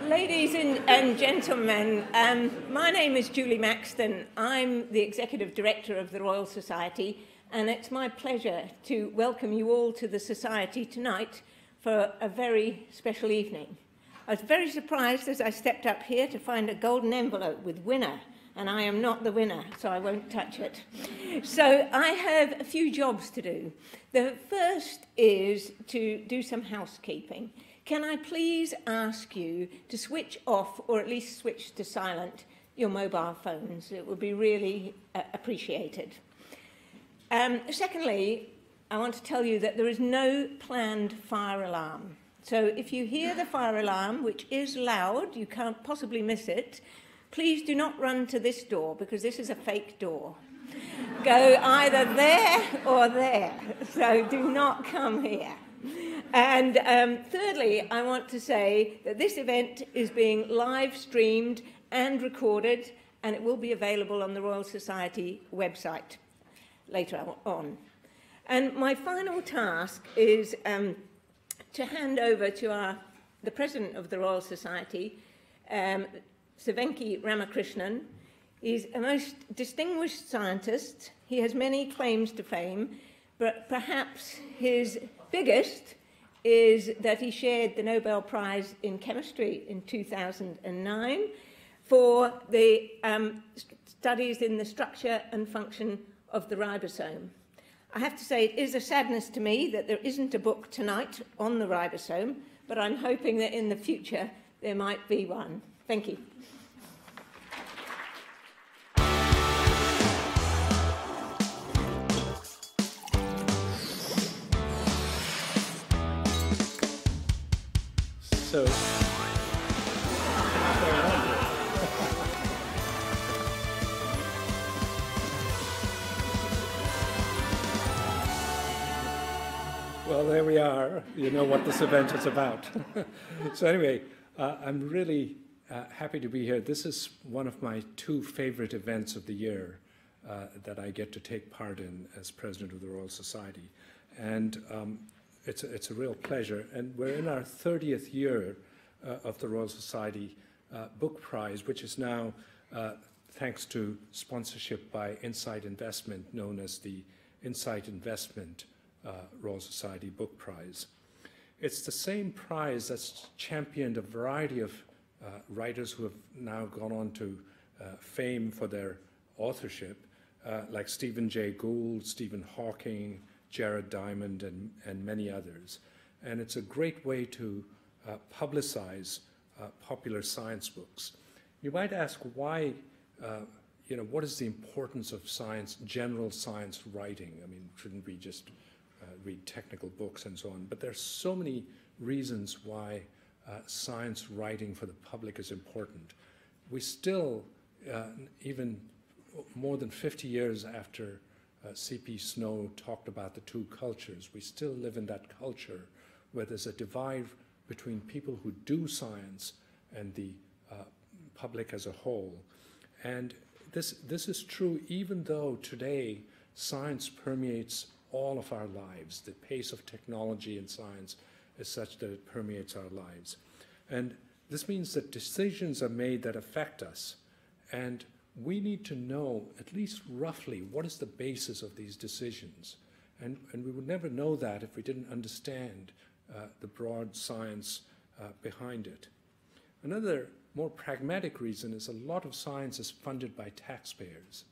Ladies and gentlemen, my name is Julie Maxton. I'm the Executive Director of the Royal Society, and it's my pleasure to welcome you all to the Society tonight for a very special evening. I was very surprised as I stepped up here to find a golden envelope with winner, and I am not the winner, so I won't touch it. So I have a few jobs to do. The first is to do some housekeeping. Can I please ask you to switch off, or at least switch to silent, your mobile phones? It would be really appreciated. Secondly, I want to tell you that there is no planned fire alarm. So if you hear the fire alarm, which is loud, you can't possibly miss it, please do not run to this door, because this is a fake door. Go either there or there, so do not come here. And thirdly, I want to say that this event is being live streamed and recorded, and it will be available on the Royal Society website later on. And my final task is to hand over to the President of the Royal Society, Savenki Ramakrishnan. He's a most distinguished scientist. He has many claims to fame, but perhaps his biggest is that he shared the Nobel Prize in Chemistry in 2009 for the studies in the structure and function of the ribosome. I have to say it is a sadness to me that there isn't a book tonight on the ribosome, but I'm hoping that in the future there might be one. Thank you. So, well, there we are. You know what this event is about. So anyway, I'm really happy to be here. This is one of my two favorite events of the year that I get to take part in as President of the Royal Society. And it's a real pleasure. And we're in our 30th year of the Royal Society Book Prize, which is now, thanks to sponsorship by Insight Investment, known as the Insight Investment Royal Society Book Prize. It's the same prize that's championed a variety of writers who have now gone on to fame for their authorship, like Stephen Jay Gould, Stephen Hawking, Jared Diamond, and many others. And it's a great way to publicize popular science books. You might ask why, what is the importance of science, general science writing? I mean, shouldn't we just read technical books and so on? But there's so many reasons why science writing for the public is important. We still, even more than 50 years after C.P. Snow talked about the two cultures, we still live in that culture where there's a divide between people who do science and the public as a whole. And this is true even though today science permeates all of our lives. The pace of technology in science is such that it permeates our lives. And this means that decisions are made that affect us. And we need to know, at least roughly, what is the basis of these decisions. And we would never know that if we didn't understand the broad science behind it. Another more pragmatic reason is a lot of science is funded by taxpayers.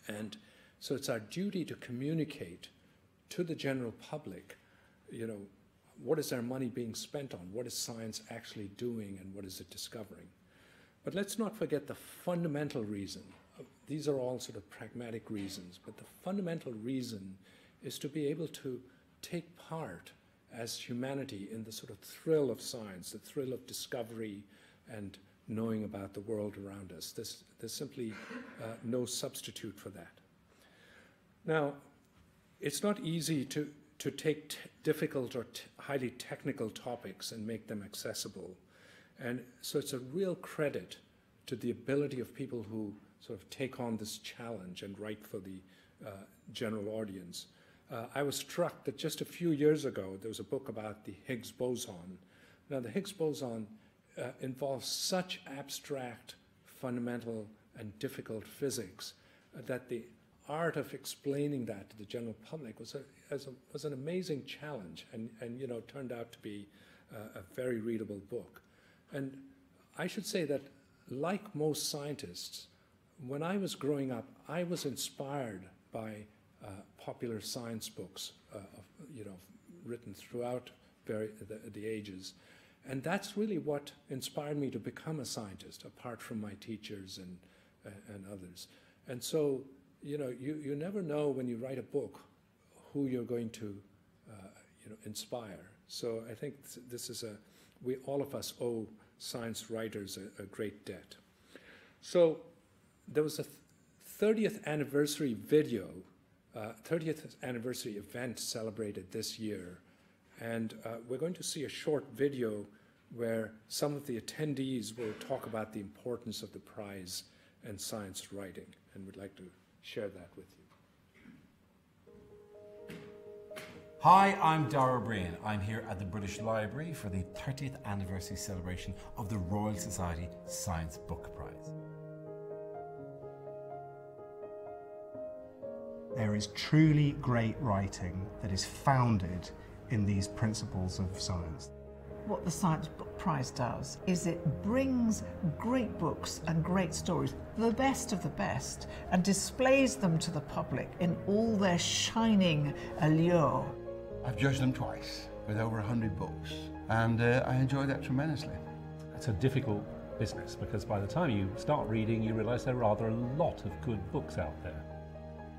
And so it's our duty to communicate to the general public, what is our money being spent on? What is science actually doing, and what is it discovering? But let's not forget the fundamental reason. These are all sort of pragmatic reasons, but the fundamental reason is to be able to take part as humanity in the sort of thrill of science, the thrill of discovery and knowing about the world around us. There's simply no substitute for that. Now, it's not easy to take difficult or highly technical topics and make them accessible. And so it's a real credit to the ability of people who sort of take on this challenge and write for the general audience. I was struck that just a few years ago, there was a book about the Higgs boson. Now, the Higgs boson involves such abstract, fundamental, and difficult physics that the art of explaining that to the general public was an amazing challenge, and turned out to be a very readable book. And I should say that, like most scientists, when I was growing up, I was inspired by popular science books, written throughout the ages. And that's really what inspired me to become a scientist, apart from my teachers and others. And so, you never know when you write a book who you're going to, inspire. So I think this is all of us owe science writers a great debt. So there was a 30th anniversary video, 30th anniversary event celebrated this year. And we're going to see a short video where some of the attendees will talk about the importance of the prize and science writing. And we'd like to share that with you. Hi, I'm Dara Breen. I'm here at the British Library for the 30th anniversary celebration of the Royal Society Science Book Prize. There is truly great writing that is founded in these principles of science. What the Science Book Prize does is it brings great books and great stories, the best of the best, and displays them to the public in all their shining allure. I've judged them twice with over 100 books, and I enjoy that tremendously. It's a difficult business because by the time you start reading, you realise there are rather a lot of good books out there.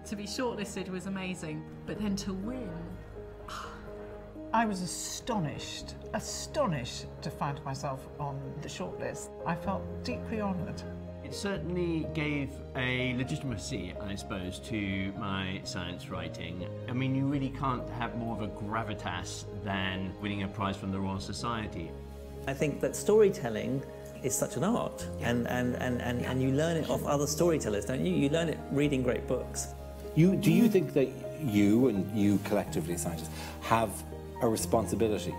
To be shortlisted was amazing, but then to win. I was astonished to find myself on the shortlist. I felt deeply honoured. It certainly gave a legitimacy, I suppose, to my science writing. I mean, you really can't have more of a gravitas than winning a prize from the Royal Society. I think that storytelling is such an art, and you learn it off other storytellers, don't you? You learn it reading great books. Do you think that you, and you collectively scientists, have a responsibility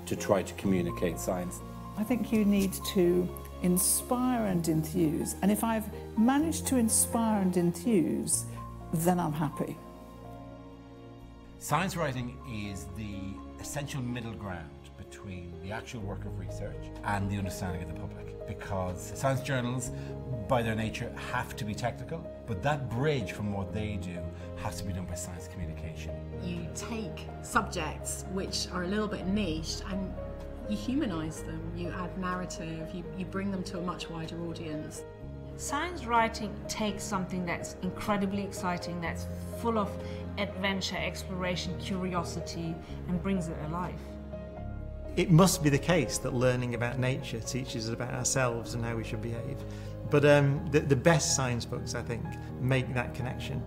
to try to communicate science? I think you need to inspire and enthuse, and if I've managed to inspire and enthuse, then I'm happy. Science writing is the essential middle ground between the actual work of research and the understanding of the public, because science journals, by their nature, have to be technical, but that bridge from what they do has to be done by science communication. You take subjects which are a little bit niched and you humanise them, you add narrative, you bring them to a much wider audience. Science writing takes something that's incredibly exciting, that's full of adventure, exploration, curiosity, and brings it alive. It must be the case that learning about nature teaches us about ourselves and how we should behave. But the best science books, I think, make that connection.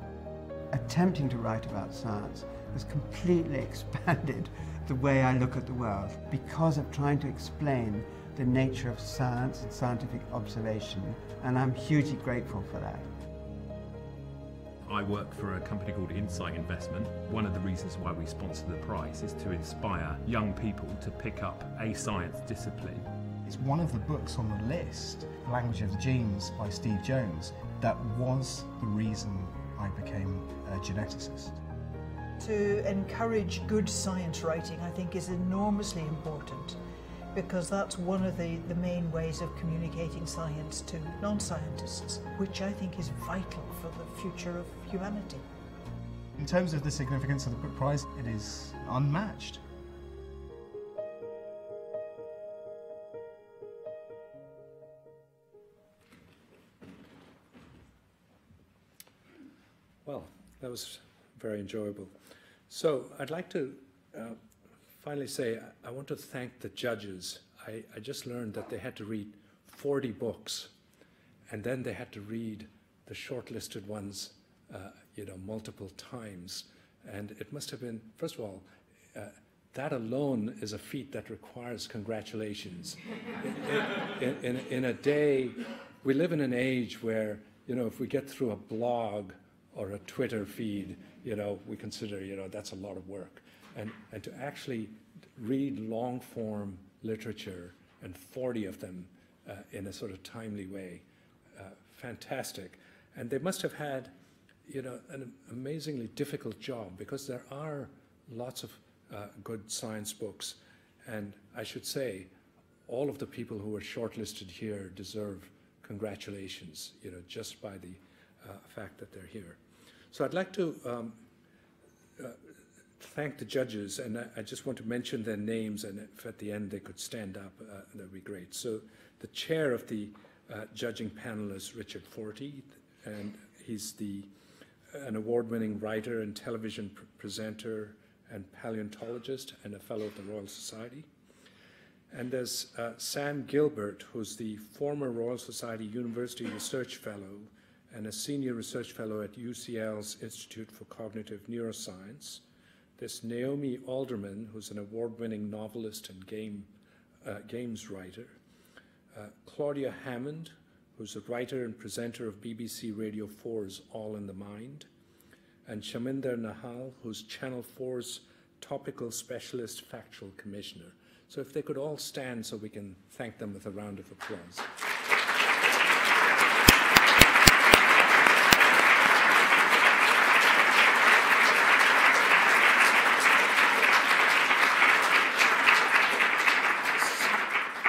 Attempting to write about science has completely expanded the way I look at the world because of trying to explain the nature of science and scientific observation, and I'm hugely grateful for that. I work for a company called Insight Investment. One of the reasons why we sponsor the prize is to inspire young people to pick up a science discipline. It's one of the books on the list, The Language of the Genes by Steve Jones, that was the reason I became a geneticist. To encourage good science writing, I think, is enormously important, because that's one of the main ways of communicating science to non-scientists, which I think is vital for the future of humanity. In terms of the significance of the book prize, it is unmatched. Well, that was very enjoyable. So I'd like to finally say I want to thank the judges. I just learned that they had to read 40 books, and then they had to read the shortlisted ones, multiple times. And it must have been, first of all, that alone is a feat that requires congratulations. In a day, we live in an age where, if we get through a blog or a Twitter feed, we consider, that's a lot of work. And to actually read long-form literature 140 of them in a sort of timely way. Fantastic. And they must have had, you know, an amazingly difficult job, because there are lots of good science books. And I should say, all of the people who were shortlisted here deserve congratulations, you know, just by the fact that they're here. So I'd like to thank the judges, and I just want to mention their names, and if at the end they could stand up, that would be great. So the chair of the judging panel is Richard Forty, and he's an award-winning writer and television presenter and paleontologist and a fellow of the Royal Society. And there's Sam Gilbert, who's the former Royal Society University Research Fellow and a senior research fellow at UCL's Institute for Cognitive Neuroscience. There's Naomi Alderman, who's an award-winning novelist and games writer. Claudia Hammond, who's a writer and presenter of BBC Radio 4's All in the Mind. And Shaminder Nahal, who's Channel 4's topical specialist factual commissioner. So if they could all stand so we can thank them with a round of applause.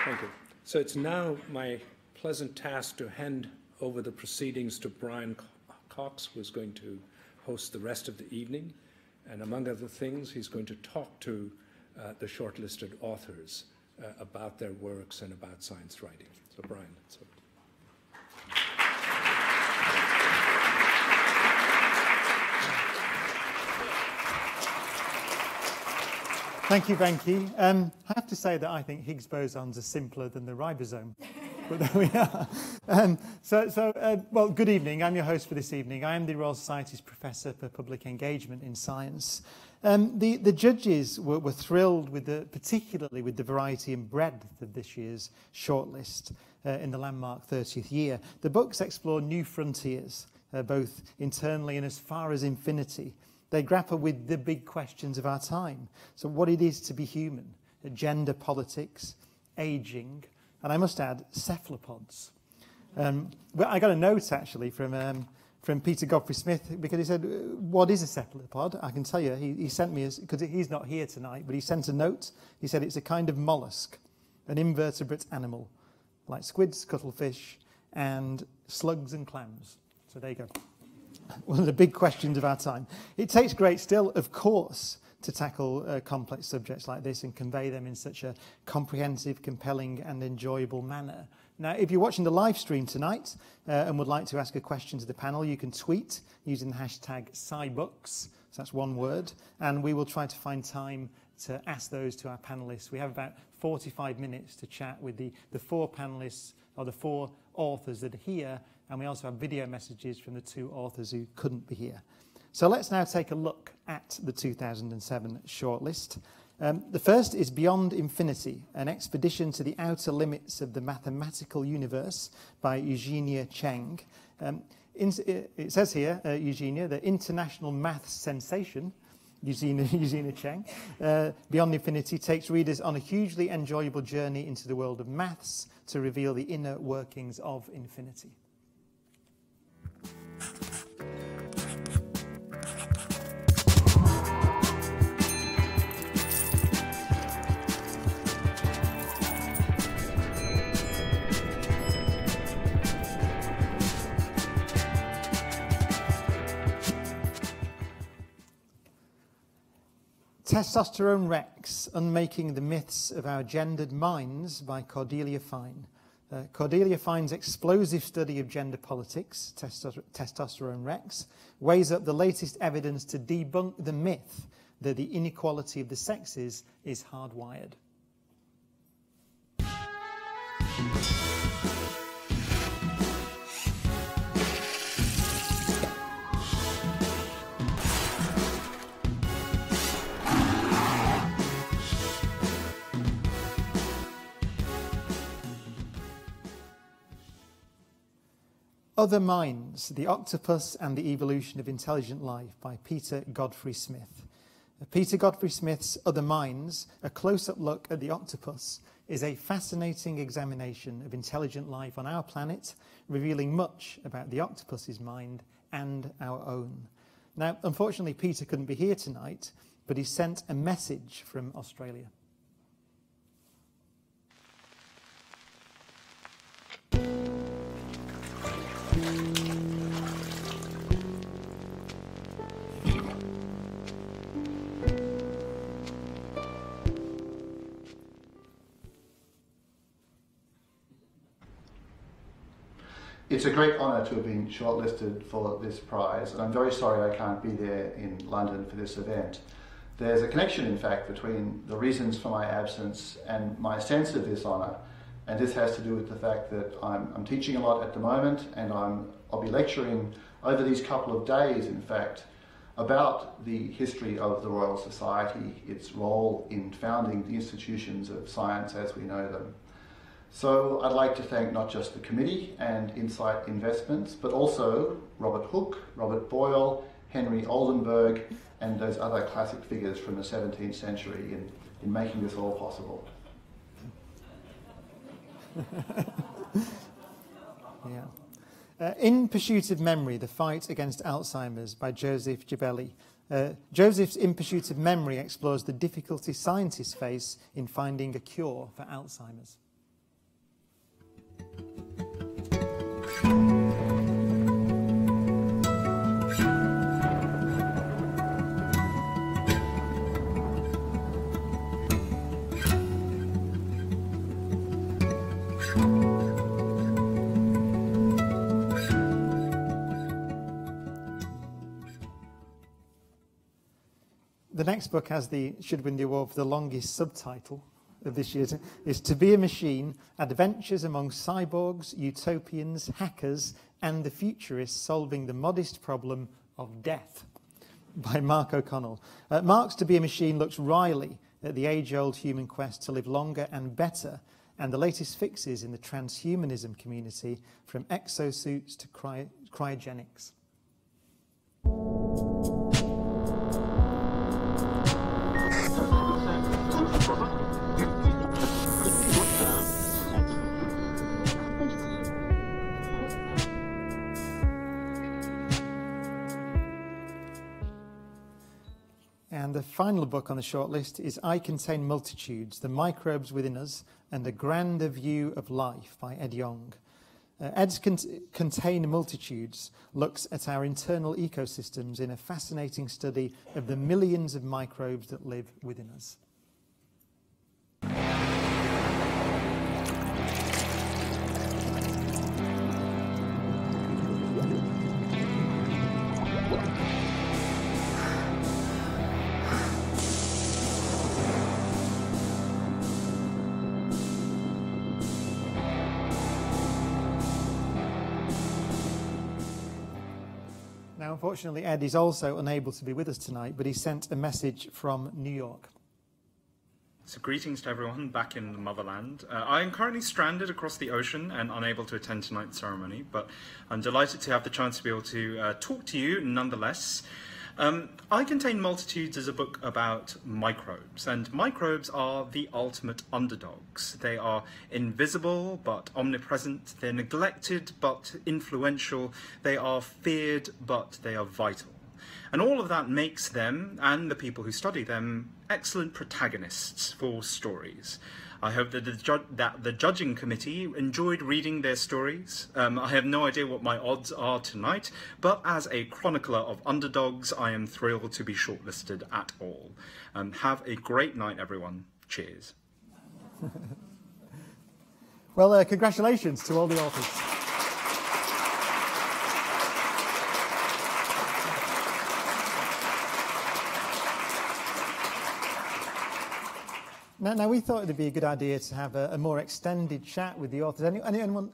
Thank you. So it's now my pleasant task to hand over the proceedings to Brian Cox, who's going to host the rest of the evening. And among other things, he's going to talk to the shortlisted authors about their works and about science writing. So Brian, it's over to you. Thank you, Venki. I have to say that I think Higgs bosons are simpler than the ribosome. But there we are. Well, good evening. I'm your host for this evening. I am the Royal Society's Professor for Public Engagement in Science. The judges were thrilled particularly with the variety and breadth of this year's shortlist in the landmark 30th year. The books explore new frontiers, both internally and as far as infinity. They grapple with the big questions of our time. So what it is to be human, gender politics, aging, and I must add, cephalopods. Well, I got a note actually from Peter Godfrey Smith, because he said, what is a cephalopod? I can tell you, he sent me, because he's not here tonight, but he sent a note. He said it's a kind of mollusk, an invertebrate animal, like squids, cuttlefish, and slugs and clams. So there you go. One of the big questions of our time. It takes great skill, of course, to tackle complex subjects like this and convey them in such a comprehensive, compelling and enjoyable manner. Now, if you're watching the live stream tonight and would like to ask a question to the panel, you can tweet using the hashtag SciBooks, so that's one word, and we will try to find time to ask those to our panellists. We have about 45 minutes to chat with the four panellists, or the four authors that are here, and we also have video messages from the two authors who couldn't be here. So let's now take a look at the 2007 shortlist. The first is Beyond Infinity, an expedition to the outer limits of the mathematical universe by Eugenia Cheng. It says here, Eugenia, the international maths sensation, Eugenia Cheng, Beyond Infinity takes readers on a hugely enjoyable journey into the world of maths to reveal the inner workings of infinity. Testosterone Rex, Unmaking the Myths of Our Gendered Minds by Cordelia Fine. Cordelia Fine's explosive study of gender politics, Testosterone Rex, weighs up the latest evidence to debunk the myth that the inequality of the sexes is hardwired. Other Minds, The Octopus and the Evolution of Intelligent Life by Peter Godfrey Smith. Peter Godfrey Smith's Other Minds, a close-up look at the octopus, is a fascinating examination of intelligent life on our planet, revealing much about the octopus's mind and our own. Now, unfortunately, Peter couldn't be here tonight, but he sent a message from Australia. It's a great honour to have been shortlisted for this prize, and I'm very sorry I can't be there in London for this event. There's a connection, in fact, between the reasons for my absence and my sense of this honour, and this has to do with the fact that I'm teaching a lot at the moment, and I'll be lecturing over these couple of days, in fact, about the history of the Royal Society, its role in founding the institutions of science as we know them. So I'd like to thank not just the committee and Insight Investments, but also Robert Hooke, Robert Boyle, Henry Oldenburg, and those other classic figures from the 17th century in making this all possible. Yeah. In Pursuit of Memory, The Fight Against Alzheimer's by Joseph Gibelli. Joseph's In Pursuit of Memory explores the difficulty scientists face in finding a cure for Alzheimer's. The next book should win the award for the longest subtitle of this year, is To Be a Machine, Adventures Among Cyborgs, Utopians, Hackers, and the Futurists Solving the Modest Problem of Death, by Mark O'Connell. Mark's To Be a Machine looks wryly at the age-old human quest to live longer and better, and the latest fixes in the transhumanism community, from exosuits to cryogenics. And the final book on the shortlist is I Contain Multitudes, The Microbes Within Us and a Grander View of Life by Ed Yong. Ed's Contain Multitudes looks at our internal ecosystems in a fascinating study of the millions of microbes that live within us. Now, unfortunately, Ed is also unable to be with us tonight, but he sent a message from New York. So greetings to everyone back in the motherland. I am currently stranded across the ocean and unable to attend tonight's ceremony, but I'm delighted to have the chance to be able to talk to you nonetheless. I Contain Multitudes is a book about microbes, and microbes are the ultimate underdogs. They are invisible but omnipresent, they're neglected but influential, they are feared but they are vital. And all of that makes them, and the people who study them, excellent protagonists for stories. I hope that the judging committee enjoyed reading their stories. I have no idea what my odds are tonight, but as a chronicler of underdogs, I am thrilled to be shortlisted at all. Have a great night, everyone. Cheers. Well, congratulations to all the authors. Now, we thought it would be a good idea to have a more extended chat with the authors.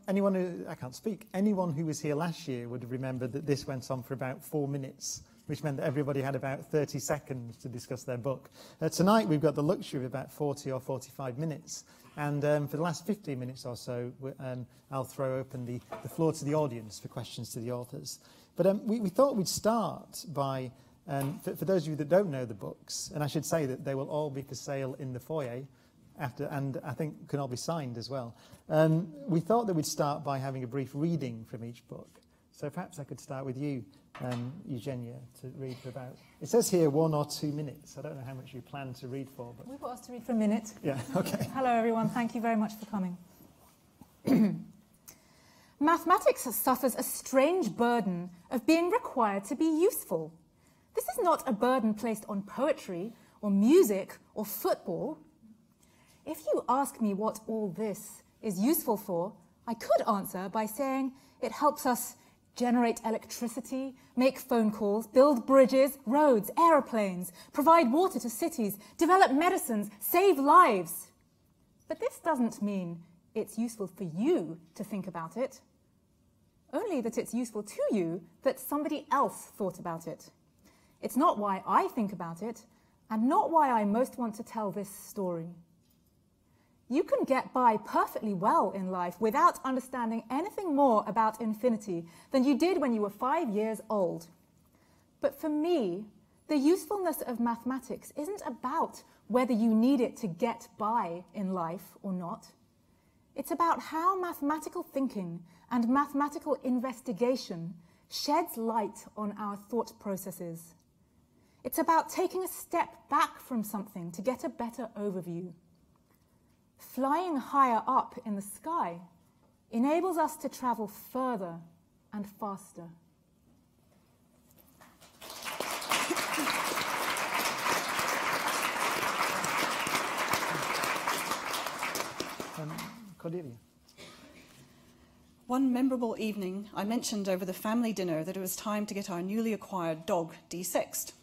Anyone who, I can't speak, anyone who was here last year would have remembered that this went on for about 4 minutes, which meant that everybody had about 30 seconds to discuss their book. Tonight, we've got the luxury of about 40 or 45 minutes. And for the last 15 minutes or so, I'll throw open the floor to the audience for questions to the authors. But we thought we'd start by... for those of you that don't know the books, and I should say that they will all be for sale in the foyer, and I think can all be signed as well. We thought that we'd start by having a brief reading from each book. So perhaps I could start with you, Eugenia, to read for about, it says here 1 or 2 minutes. I don't know how much you plan to read for. But We've got us to read for a minute. Yeah, okay. Hello, everyone. Thank you very much for coming. Mathematics suffers a strange burden of being required to be useful. This is not a burden placed on poetry or music or football. If you ask me what all this is useful for, I could answer by saying it helps us generate electricity, make phone calls, build bridges, roads, aeroplanes, provide water to cities, develop medicines, save lives. But this doesn't mean it's useful for you to think about it, only that it's useful to you that somebody else thought about it. It's not why I think about it, and not why I most want to tell this story. You can get by perfectly well in life without understanding anything more about infinity than you did when you were 5 years old. But for me, the usefulness of mathematics isn't about whether you need it to get by in life or not. It's about how mathematical thinking and mathematical investigation sheds light on our thought processes. It's about taking a step back from something to get a better overview. Flying higher up in the sky enables us to travel further and faster. Cordelia. One memorable evening, I mentioned over the family dinner that it was time to get our newly acquired dog desexed.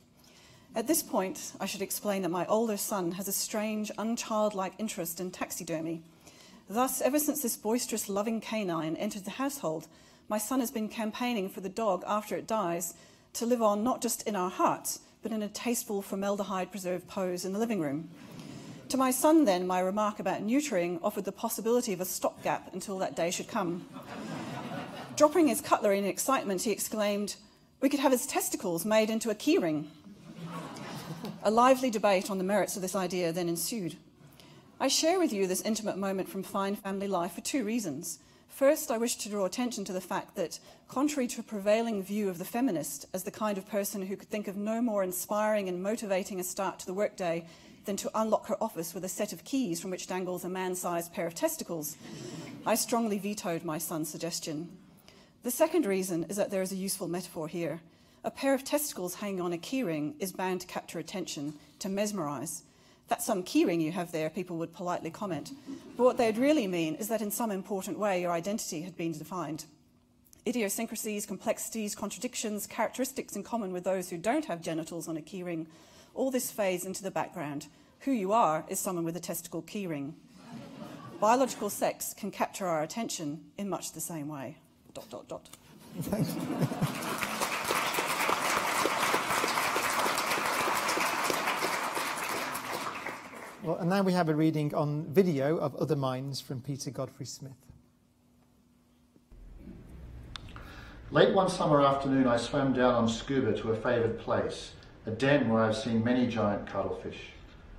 At this point, I should explain that my older son has a strange, unchildlike interest in taxidermy. Thus, ever since this boisterous, loving canine entered the household, my son has been campaigning for the dog, after it dies, to live on not just in our hearts, but in a tasteful formaldehyde-preserved pose in the living room. To my son, then, my remark about neutering offered the possibility of a stopgap until that day should come. Dropping his cutlery in excitement, he exclaimed, "We could have his testicles made into a keyring." A lively debate on the merits of this idea then ensued. I share with you this intimate moment from fine family life for 2 reasons. First, I wish to draw attention to the fact that, contrary to a prevailing view of the feminist as the kind of person who could think of no more inspiring and motivating a start to the workday than to unlock her office with a set of keys from which dangles a man-sized pair of testicles, I strongly vetoed my son's suggestion. The second reason is that there is a useful metaphor here. A pair of testicles hanging on a keyring is bound to capture attention, to mesmerise. That's some keyring you have there, people would politely comment. But what they'd really mean is that in some important way your identity had been defined. Idiosyncrasies, complexities, contradictions, characteristics in common with those who don't have genitals on a keyring, all this fades into the background. Who you are is someone with a testicle keyring. Biological sex can capture our attention in much the same way. ... Thank you. Well, and now we have a reading on video of Other Minds from Peter Godfrey Smith. Late one summer afternoon, I swam down on scuba to a favoured place, a den where I've seen many giant cuttlefish.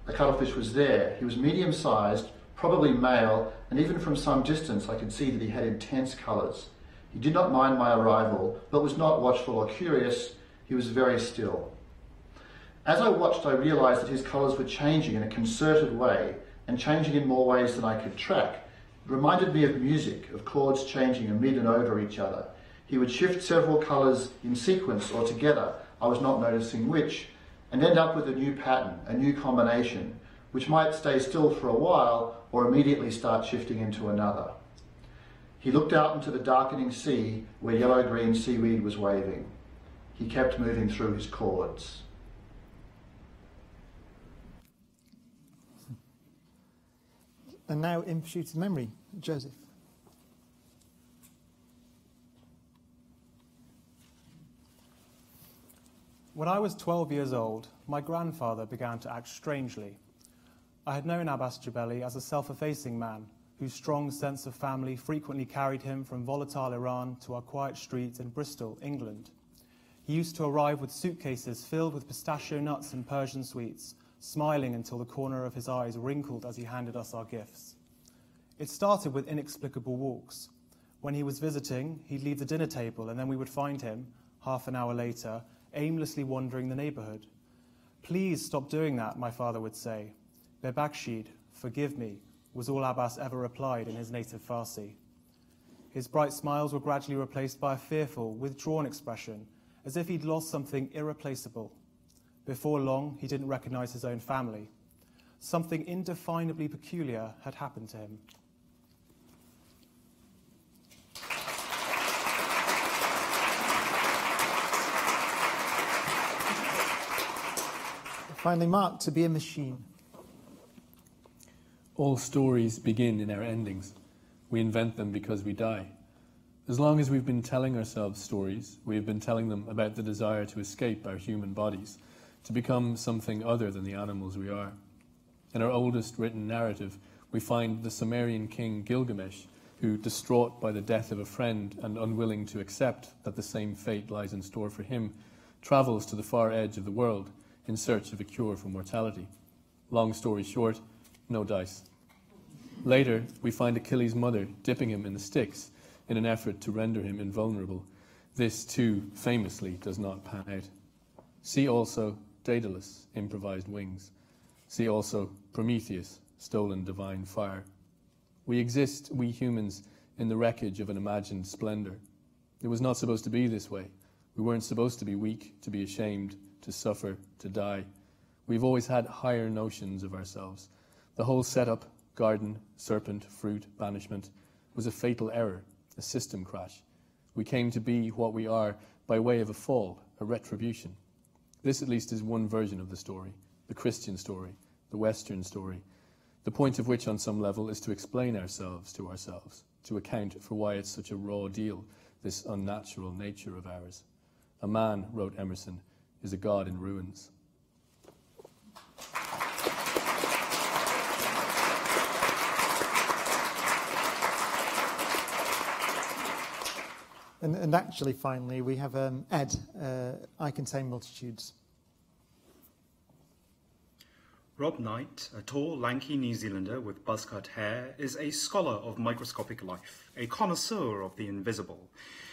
The cuttlefish was there. He was medium-sized, probably male, and even from some distance I could see that he had intense colours. He did not mind my arrival, but was not watchful or curious. He was very still. As I watched, I realised that his colours were changing in a concerted way, and changing in more ways than I could track. It reminded me of music, of chords changing amid and over each other. He would shift several colours in sequence or together, I was not noticing which, and end up with a new pattern, a new combination, which might stay still for a while or immediately start shifting into another. He looked out into the darkening sea where yellow-green seaweed was waving. He kept moving through his chords. And now in pursuit of memory, Joseph. When I was 12 years old, my grandfather began to act strangely. I had known Abbas Jabeli as a self-effacing man, whose strong sense of family frequently carried him from volatile Iran to our quiet streets in Bristol, England. He used to arrive with suitcases filled with pistachio nuts and Persian sweets, smiling until the corner of his eyes wrinkled as he handed us our gifts. It started with inexplicable walks. When he was visiting, he'd leave the dinner table and then we would find him, half an hour later, aimlessly wandering the neighbourhood. "Please stop doing that," my father would say. "Bebakshid, forgive me," was all Abbas ever replied in his native Farsi. His bright smiles were gradually replaced by a fearful, withdrawn expression, as if he'd lost something irreplaceable. Before long, he didn't recognise his own family. Something indefinably peculiar had happened to him. Finally, Mark, to be a machine. All stories begin in our endings. We invent them because we die. As long as we've been telling ourselves stories, we have been telling them about the desire to escape our human bodies, to become something other than the animals we are. In our oldest written narrative, we find the Sumerian king Gilgamesh, who, distraught by the death of a friend and unwilling to accept that the same fate lies in store for him, travels to the far edge of the world in search of a cure for mortality. Long story short, no dice. Later, we find Achilles' mother dipping him in the Styx in an effort to render him invulnerable. This, too, famously does not pan out. See also Daedalus, improvised wings. See also Prometheus, stolen divine fire. We exist, we humans, in the wreckage of an imagined splendor. It was not supposed to be this way. We weren't supposed to be weak, to be ashamed, to suffer, to die. We've always had higher notions of ourselves. The whole setup, garden, serpent, fruit, banishment, was a fatal error, a system crash. We came to be what we are by way of a fall, a retribution. This at least is one version of the story, the Christian story, the Western story, the point of which on some level is to explain ourselves, to account for why it's such a raw deal, this unnatural nature of ours. A man, wrote Emerson, is a god in ruins. And actually, finally, we have Ed, I Contain Multitudes. Rob Knight, a tall, lanky New Zealander with buzz-cut hair, is a scholar of microscopic life, a connoisseur of the invisible.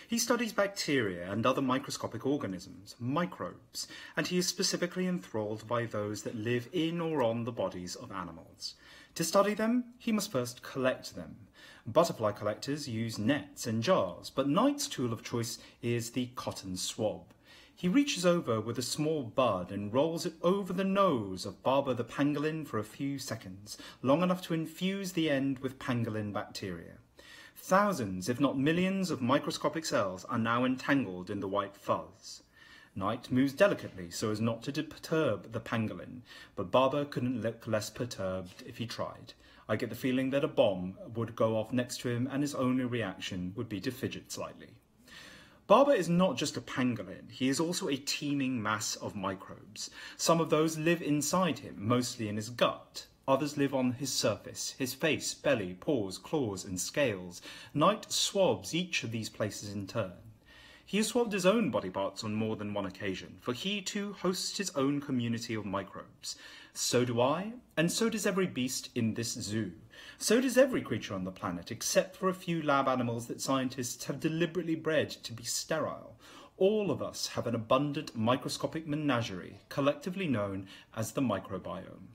He studies bacteria and other microscopic organisms, microbes, and he is specifically enthralled by those that live in or on the bodies of animals. To study them, he must first collect them. Butterfly collectors use nets and jars, but Knight's tool of choice is the cotton swab. He reaches over with a small bud and rolls it over the nose of Barber the pangolin for a few seconds, long enough to infuse the end with pangolin bacteria. Thousands, if not millions, of microscopic cells are now entangled in the white fuzz. Knight moves delicately so as not to perturb the pangolin, but Barber couldn't look less perturbed if he tried. I get the feeling that a bomb would go off next to him and his only reaction would be to fidget slightly. Barber is not just a pangolin, he is also a teeming mass of microbes. Some of those live inside him, mostly in his gut. Others live on his surface, his face, belly, paws, claws and scales. Knight swabs each of these places in turn. He has swabbed his own body parts on more than one occasion, for he too hosts his own community of microbes. So do I, and so does every beast in this zoo. So does every creature on the planet, except for a few lab animals that scientists have deliberately bred to be sterile. All of us have an abundant microscopic menagerie, collectively known as the microbiome.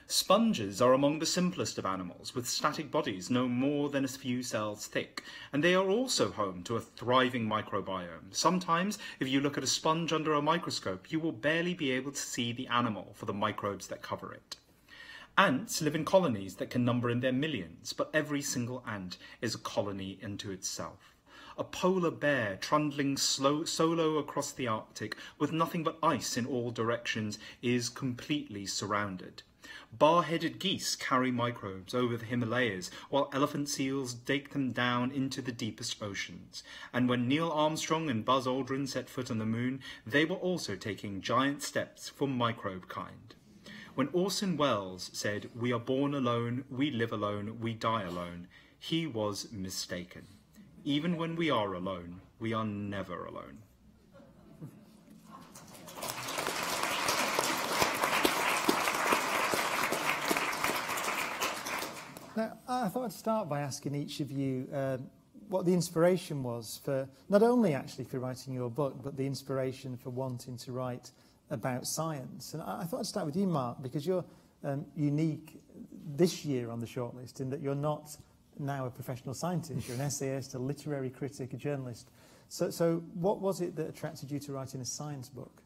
Sponges are among the simplest of animals, with static bodies no more than a few cells thick, and they are also home to a thriving microbiome. Sometimes, if you look at a sponge under a microscope, you will barely be able to see the animal for the microbes that cover it. Ants live in colonies that can number in their millions, but every single ant is a colony unto itself. A polar bear trundling solo across the Arctic with nothing but ice in all directions is completely surrounded. Bar-headed geese carry microbes over the Himalayas, while elephant seals take them down into the deepest oceans. And when Neil Armstrong and Buzz Aldrin set foot on the moon, they were also taking giant steps for microbe kind. When Orson Welles said, "We are born alone, we live alone, we die alone," he was mistaken. Even when we are alone, we are never alone. Now, I thought I'd start by asking each of you what the inspiration was for, not only actually for writing your book, but the inspiration for wanting to write about science. And I thought I'd start with you, Mark, because you're unique this year on the shortlist in that you're not now a professional scientist. You're an essayist, a literary critic, a journalist. So what was it that attracted you to writing a science book?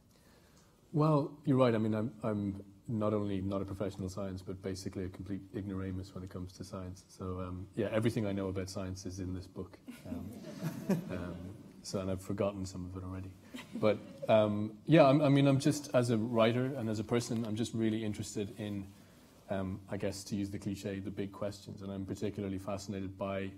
Well, you're right. I mean, I'm not only not a professional science, but basically a complete ignoramus when it comes to science. So, yeah, everything I know about science is in this book. And I've forgotten some of it already. But, yeah, I mean, I'm just, as a writer and as a person, I'm just really interested in, I guess, to use the cliche, the big questions. And I'm particularly fascinated by,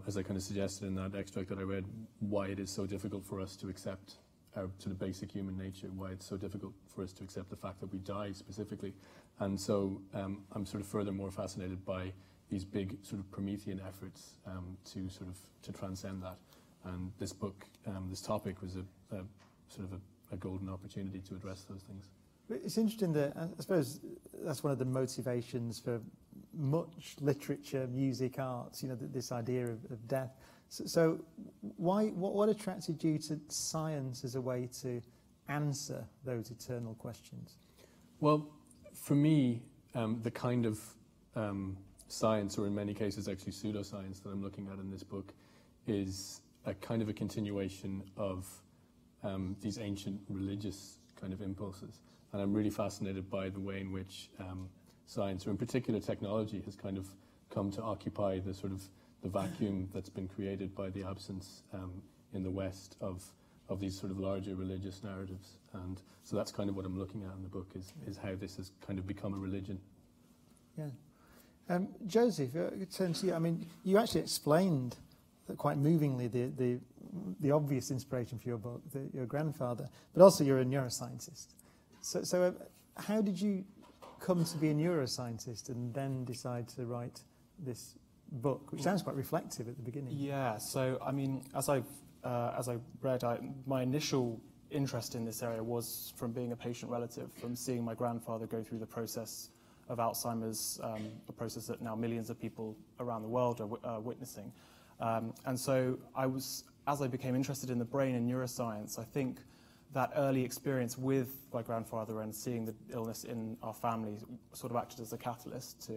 as I kind of suggested in that extract that I read, why it is so difficult for us to accept our sort of basic human nature, why it's so difficult for us to accept the fact that we die specifically. And so I'm sort of furthermore fascinated by these big sort of Promethean efforts to transcend that. And this book, this topic was a golden opportunity to address those things. It's interesting that, I suppose that's one of the motivations for much literature, music, arts, you know, this idea of death. So what attracted you to science as a way to answer those eternal questions? Well, for me, the kind of science, or in many cases actually pseudoscience, that I'm looking at in this book is a kind of a continuation of these ancient religious kind of impulses. And I'm really fascinated by the way in which science, or in particular technology, has kind of come to occupy the sort of the vacuum that's been created by the absence in the West of these sort of larger religious narratives. And so that's kind of what I'm looking at in the book, is how this has kind of become a religion. Yeah. Joseph, turn to you. I mean, you actually explained quite movingly the obvious inspiration for your book, your grandfather, but also you're a neuroscientist. So how did you come to be a neuroscientist and then decide to write this book, which sounds quite reflective at the beginning? Yeah, so I mean, as I read, my initial interest in this area was from being a patient relative, from seeing my grandfather go through the process of Alzheimer's, a process that now millions of people around the world are witnessing. And so as I became interested in the brain and neuroscience, I think that early experience with my grandfather and seeing the illness in our family sort of acted as a catalyst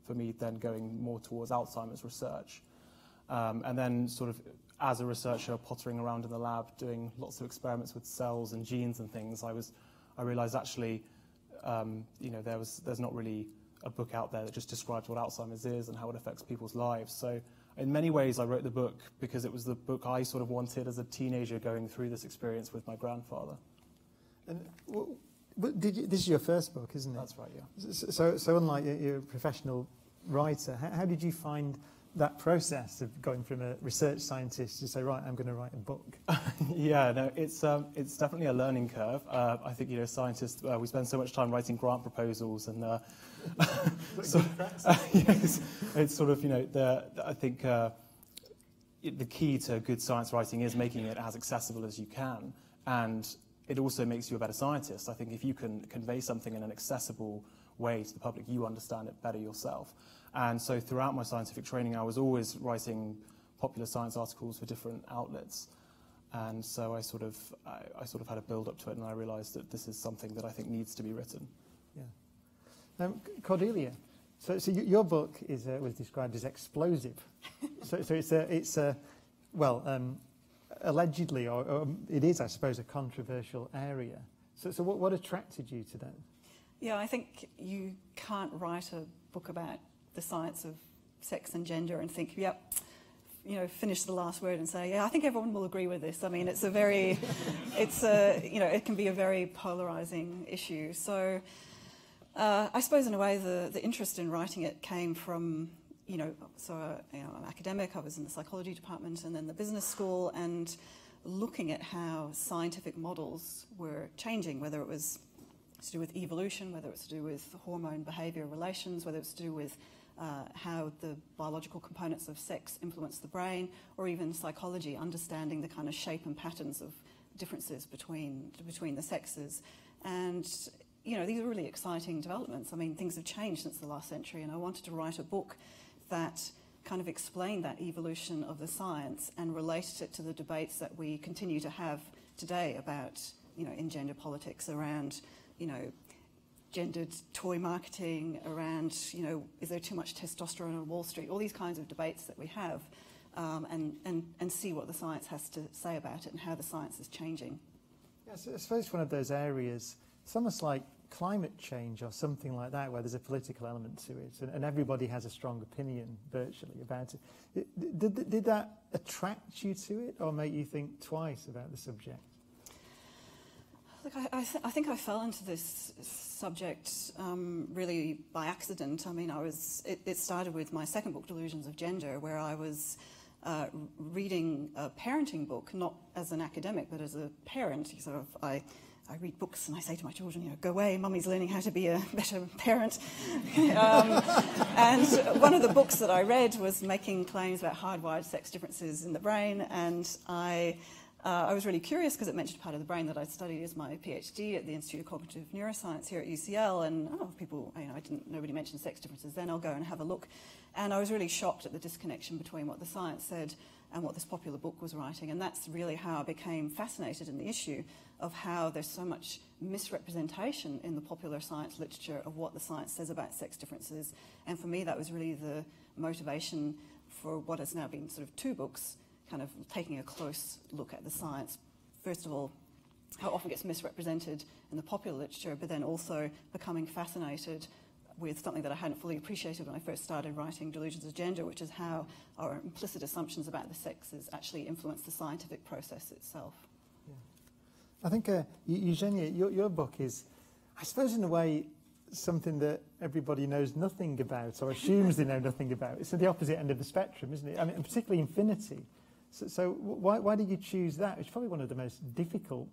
for me then going more towards Alzheimer's research. And then sort of as a researcher pottering around in the lab doing lots of experiments with cells and genes and things, I realized actually, you know, there's not really a book out there that just describes what Alzheimer's is and how it affects people's lives. So in many ways I wrote the book because it was the book I sort of wanted as a teenager going through this experience with my grandfather. And this is your first book, isn't it? That's right, yeah. So unlike you're a professional writer, how did you find that process of going from a research scientist to say, right, I'm going to write a book? Yeah, no, it's definitely a learning curve. I think, you know, scientists, we spend so much time writing grant proposals and yes, it's sort of, you know, I think the key to good science writing is making it as accessible as you can, and it also makes you a better scientist. I think if you can convey something in an accessible way to the public, you understand it better yourself. And so throughout my scientific training, I was always writing popular science articles for different outlets. And so I sort of had a build up to it, and I realized that this is something that I think needs to be written. Yeah. Cordelia, so your book was described as explosive. so it's allegedly, or it is, I suppose, a controversial area. So what attracted you to that? Yeah, I think you can't write a book about the science of sex and gender and think, yep, you know, finish the last word and say, yeah, I think everyone will agree with this. I mean, it can be a very polarizing issue. So I suppose in a way the interest in writing it came from, I'm an academic, I was in the psychology department and then the business school, and looking at how scientific models were changing, whether it was to do with evolution, whether it's to do with hormone behaviour relations, whether it's to do with how the biological components of sex influence the brain, or even psychology, understanding the kind of shape and patterns of differences between the sexes. And you know, these are really exciting developments. I mean, things have changed since the last century, and I wanted to write a book that kind of explained that evolution of the science and related it to the debates that we continue to have today about, you know, in gender politics, around, you know, gendered toy marketing, around, you know, is there too much testosterone on Wall Street, all these kinds of debates that we have, and see what the science has to say about it and how the science is changing. Yes, I suppose one of those areas, it's almost like climate change or something like that, where there's a political element to it, and everybody has a strong opinion virtually about it. Did that attract you to it, or make you think twice about the subject? Look, I think I fell into this subject really by accident. I mean, it started with my second book, Delusions of Gender, where I was reading a parenting book, not as an academic, but as a parent. Sort of, I read books and I say to my children, you know, go away, mummy's learning how to be a better parent. And one of the books that I read was making claims about hardwired sex differences in the brain, and I was really curious because it mentioned part of the brain that I'd studied as my PhD at the Institute of Cognitive Neuroscience here at UCL, and people, you know, nobody mentioned sex differences then, I'll go and have a look. And I was really shocked at the disconnection between what the science said and what this popular book was writing, and that's really how I became fascinated in the issue of how there's so much misrepresentation in the popular science literature of what the science says about sex differences. And for me, that was really the motivation for what has now been sort of 2 books, kind of taking a close look at the science. First of all, how it often gets misrepresented in the popular literature, but then also becoming fascinated with something that I hadn't fully appreciated when I first started writing Delusions of Gender, which is how our implicit assumptions about the sexes actually influence the scientific process itself. Yeah. I think, Eugenia, your book is, I suppose in a way, something that everybody knows nothing about or assumes they know nothing about. It's at the opposite end of the spectrum, isn't it? I mean, particularly infinity. So why did you choose that? It's probably one of the most difficult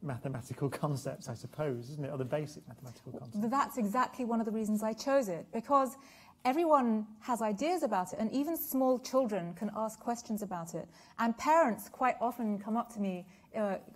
mathematical concepts, I suppose, isn't it? Or the basic mathematical concepts. That's exactly one of the reasons I chose it, because everyone has ideas about it, and even small children can ask questions about it. And parents quite often come up to me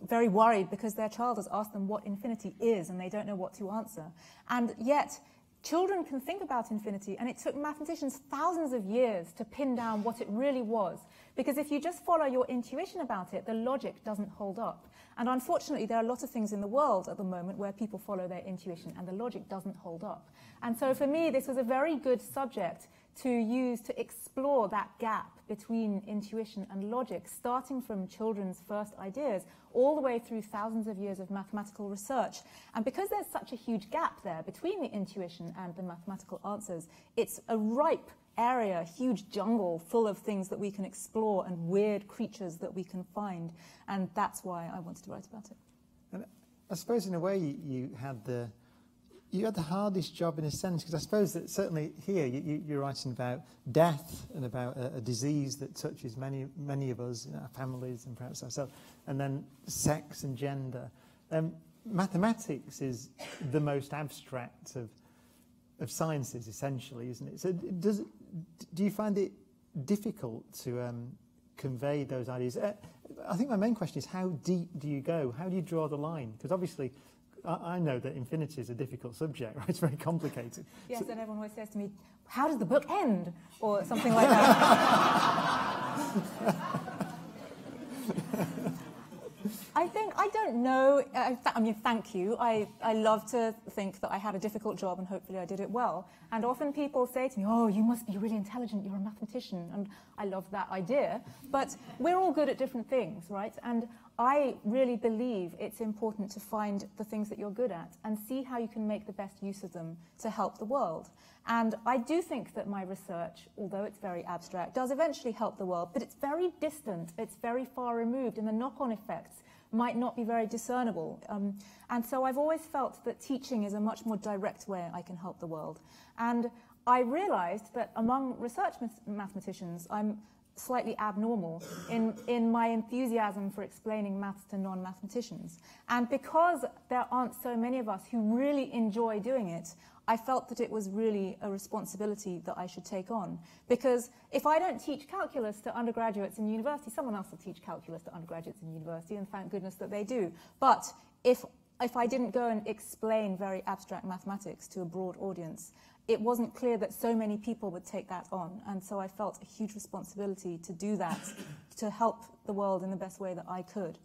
very worried because their child has asked them what infinity is and they don't know what to answer. And yet, children can think about infinity, and it took mathematicians thousands of years to pin down what it really was. Because if you just follow your intuition about it, the logic doesn't hold up. And unfortunately, there are a lot of things in the world at the moment where people follow their intuition and the logic doesn't hold up. And so for me, this was a very good subject to use to explore that gap between intuition and logic, starting from children's first ideas all the way through thousands of years of mathematical research. And because there's such a huge gap there between the intuition and the mathematical answers, it's a ripe area, a huge jungle full of things that we can explore and weird creatures that we can find. And that's why I wanted to write about it. And I suppose in a way you had the hardest job in a sense, because I suppose that certainly here you're writing about death and about a disease that touches many of us in our families and perhaps ourselves, and then sex and gender. Mathematics is the most abstract of sciences, essentially, isn't it? So do you find it difficult to convey those ideas? I think my main question is, how deep do you go? How do you draw the line? Because obviously, I know that infinity is a difficult subject, right? It's very complicated. Yes, so, and everyone always says to me, how does the book end? Or something like that. I don't know. I mean, thank you. I love to think that I had a difficult job and hopefully I did it well. And often people say to me, oh, you must be really intelligent, you're a mathematician. And I love that idea. But we're all good at different things, right? And I really believe it's important to find the things that you're good at and see how you can make the best use of them to help the world. And I do think that my research, although it's very abstract, does eventually help the world, but it's very distant, it's very far removed, and the knock-on effects might not be very discernible. And so I've always felt that teaching is a much more direct way I can help the world. And I realized that among research mathematicians, I'm slightly abnormal in my enthusiasm for explaining maths to non-mathematicians. And because there aren't so many of us who really enjoy doing it, I felt that it was really a responsibility that I should take on. Because if I don't teach calculus to undergraduates in university, someone else will teach calculus to undergraduates in university, and thank goodness that they do. But if if I didn't go and explain very abstract mathematics to a broad audience, it wasn't clear that so many people would take that on. And so I felt a huge responsibility to do that, to help the world in the best way that I could.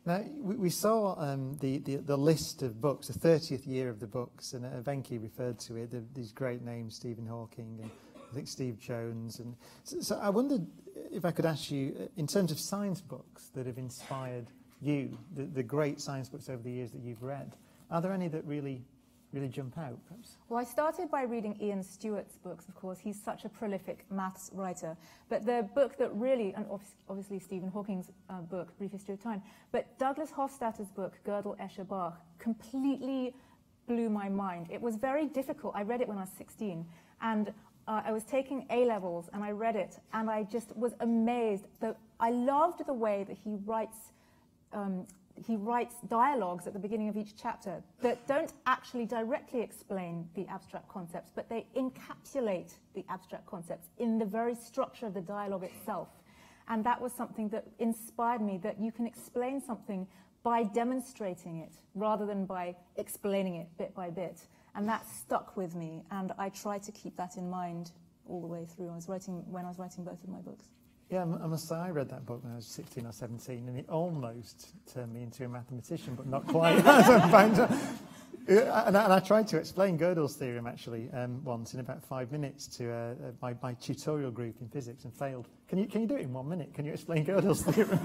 Now, we saw the list of books, the 30th year of the books, and Venki referred to it, these great names, Stephen Hawking and I think Steve Jones. And so I wondered if I could ask you, in terms of science books that have inspired you, the great science books over the years that you've read, are there any that really jump out, perhaps? Well, I started by reading Ian Stewart's books, of course. He's such a prolific maths writer. But the book that really, and obviously Stephen Hawking's book, Brief History of Time, but Douglas Hofstadter's book, Gödel, Escher, Bach, completely blew my mind. It was very difficult. I read it when I was 16, and I was taking A-levels, and I read it, and I just was amazed. I loved the way that he writes dialogues at the beginning of each chapter that don't actually directly explain the abstract concepts, but they encapsulate the abstract concepts in the very structure of the dialogue itself. And that was something that inspired me, that you can explain something by demonstrating it rather than by explaining it bit by bit. And that stuck with me, and I try to keep that in mind all the way through when I was writing both of my books. Yeah, I must say, I read that book when I was 16 or 17, and it almost turned me into a mathematician, but not quite. And I tried to explain Gödel's theorem, actually, once in about 5 minutes to my tutorial group in physics, and failed. Can you do it in 1 minute? Can you explain Gödel's theorem?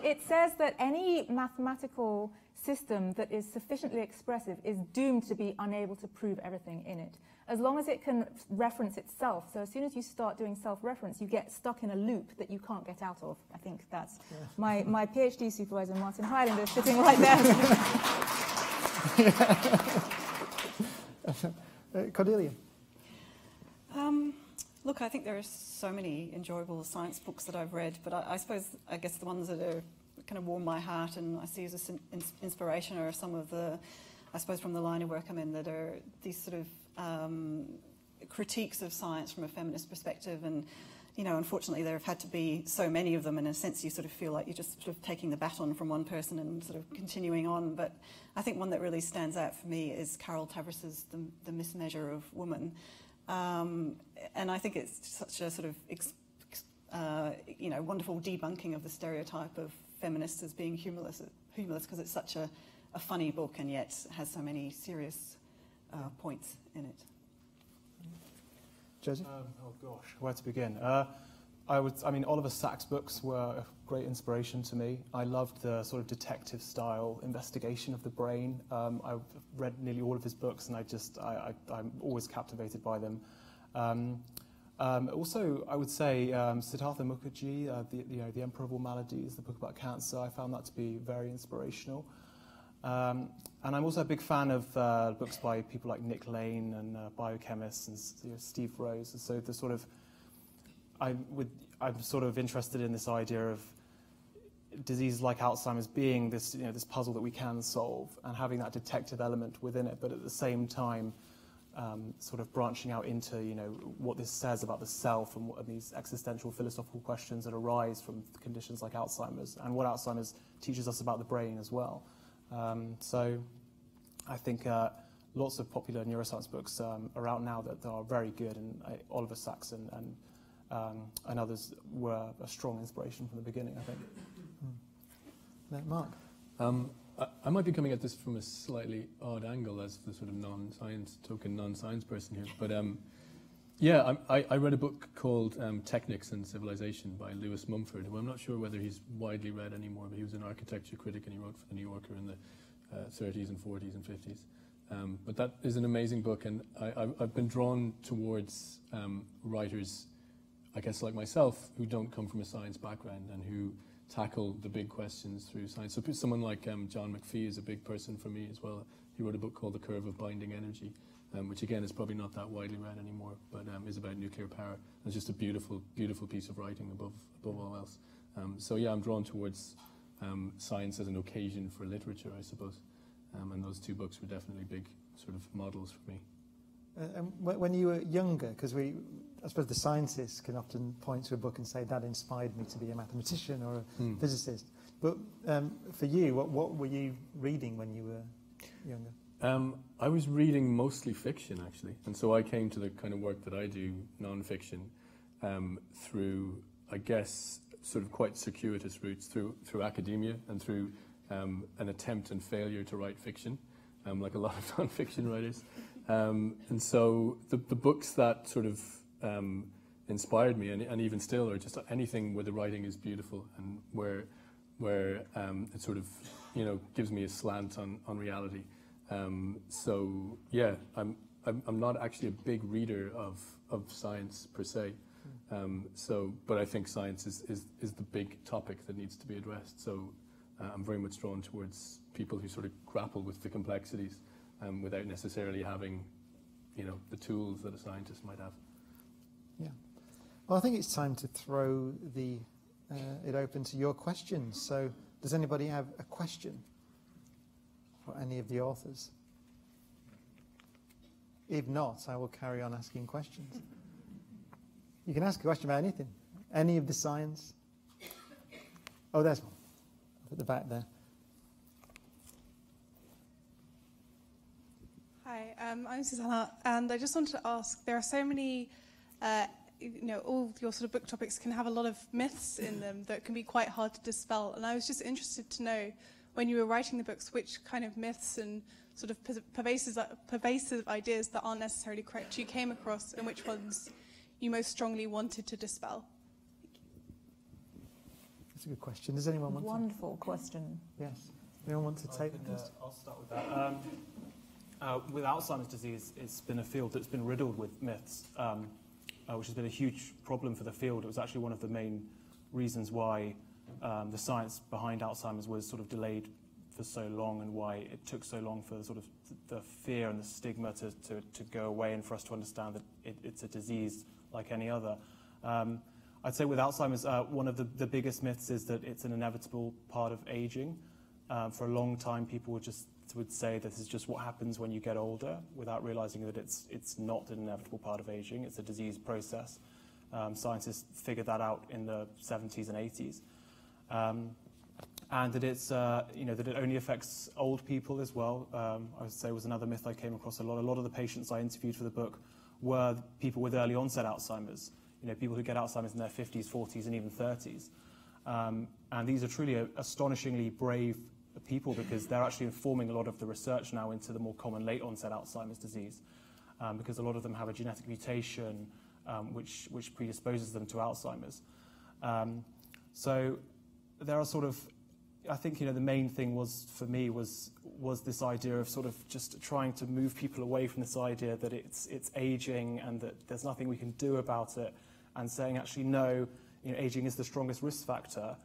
It says that any mathematical system that is sufficiently expressive is doomed to be unable to prove everything in it. As long as it can reference itself. So as soon as you start doing self-reference, you get stuck in a loop that you can't get out of. I think that's my PhD supervisor, Martin Highlander, sitting right there. Cordelia. Look, I think there are so many enjoyable science books that I've read, but I guess the ones that are kind of warm my heart and I see as an inspiration are some of the, I suppose from the line of work I'm in, that are these sort of critiques of science from a feminist perspective. And, you know, unfortunately there have had to be so many of them. In a sense, you sort of feel like you're just sort of taking the baton from one person and sort of continuing on. But I think one that really stands out for me is Carol Tavris's The Mismeasure of Woman. And I think it's such a sort of, wonderful debunking of the stereotype of feminists as being humorless because it's such a funny book and yet has so many serious points in it. Joseph? Oh gosh, where to begin? Oliver Sacks' books were a great inspiration to me. I loved the sort of detective style investigation of the brain. I've read nearly all of his books and I'm always captivated by them. Also, I would say Siddhartha Mukherjee, The Emperor of All Maladies, the book about cancer, I found that to be very inspirational. And I'm also a big fan of books by people like Nick Lane and biochemists and Steve Rose. And so I'm sort of interested in this idea of diseases like Alzheimer's being this, this puzzle that we can solve and having that detective element within it, but at the same time, sort of branching out into, what this says about the self and these existential philosophical questions that arise from conditions like Alzheimer's and what Alzheimer's teaches us about the brain as well. So I think lots of popular neuroscience books are out now that are very good, and Oliver Sacks and others were a strong inspiration from the beginning, I think. Mark? I might be coming at this from a slightly odd angle as the sort of non-science person here, but I read a book called Technics and Civilization by Lewis Mumford, who I'm not sure whether he's widely read anymore, but he was an architecture critic and he wrote for The New Yorker in the 30s and 40s and 50s. But that is an amazing book, and I've been drawn towards writers, I guess like myself, who don't come from a science background and who tackle the big questions through science. So someone like John McPhee is a big person for me as well. He wrote a book called The Curve of Binding Energy, which again is probably not that widely read anymore, but is about nuclear power. It's just a beautiful, beautiful piece of writing above all else. I'm drawn towards science as an occasion for literature, I suppose. And those two books were definitely big sort of models for me. And when you were younger, because I suppose the scientists can often point to a book and say that inspired me to be a mathematician or a physicist. But for you, what were you reading when you were younger? I was reading mostly fiction, actually, and so I came to the kind of work that I do, non-fiction, through, I guess, sort of quite circuitous routes, through academia and through an attempt and failure to write fiction, like a lot of non-fiction writers. And so the books that sort of inspired me, and even still, are just anything where the writing is beautiful and where it sort of, gives me a slant on reality. So yeah, I'm not actually a big reader of science per se. But I think science is the big topic that needs to be addressed. So I'm very much drawn towards people who sort of grapple with the complexities without necessarily having, the tools that a scientist might have. Yeah. Well, I think it's time to throw it open to your questions. So does anybody have a question for any of the authors? If not, I will carry on asking questions. You can ask a question about anything. Any of the science. Oh, there's one. At the back there. Hi, I'm Susanna, and I just wanted to ask, there are so many, all your sort of book topics can have a lot of myths in them that can be quite hard to dispel, and I was just interested to know, when you were writing the books, which kind of myths and sort of pervasive ideas that aren't necessarily correct you came across, and which ones you most strongly wanted to dispel? That's a good question. Does anyone want Wonderful question. Yes. Anyone want to take this? I'll start with that. With Alzheimer's disease, it's been a field that's been riddled with myths, which has been a huge problem for the field. It was actually one of the main reasons why the science behind Alzheimer's was sort of delayed for so long, and why it took so long for sort of the fear and the stigma to go away, and for us to understand that it's a disease like any other. I'd say with Alzheimer's, one of the biggest myths is that it's an inevitable part of aging. For a long time, people would say this is just what happens when you get older, without realizing that it's not an inevitable part of aging. It's a disease process. Scientists figured that out in the 70s and 80s. And that it's, that it only affects old people as well. I would say was another myth I came across a lot. A lot of the patients I interviewed for the book were people with early onset Alzheimer's. People who get Alzheimer's in their 50s, 40s, and even 30s. And these are truly astonishingly brave people, because they're actually informing a lot of the research now into the more common late onset Alzheimer's disease, because a lot of them have a genetic mutation which predisposes them to Alzheimer's. So there are sort of, I think, the main thing was, for me, was this idea of sort of just trying to move people away from this idea that it's aging and that there's nothing we can do about it, and saying, actually, no, aging is the strongest risk factor,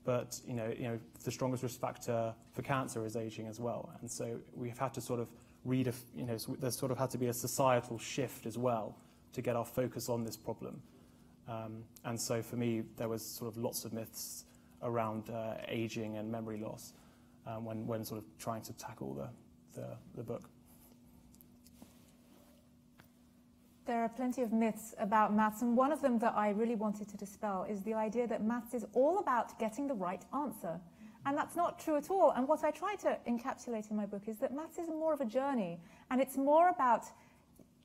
but the strongest risk factor for cancer is aging as well. And so we've had to sort of there's sort of had to be a societal shift as well to get our focus on this problem. And so for me, there was sort of lots of myths around aging and memory loss when sort of trying to tackle the book. There are plenty of myths about maths, and one of them that I really wanted to dispel is the idea that maths is all about getting the right answer. And that's not true at all. And what I try to encapsulate in my book is that maths is more of a journey, and it's more about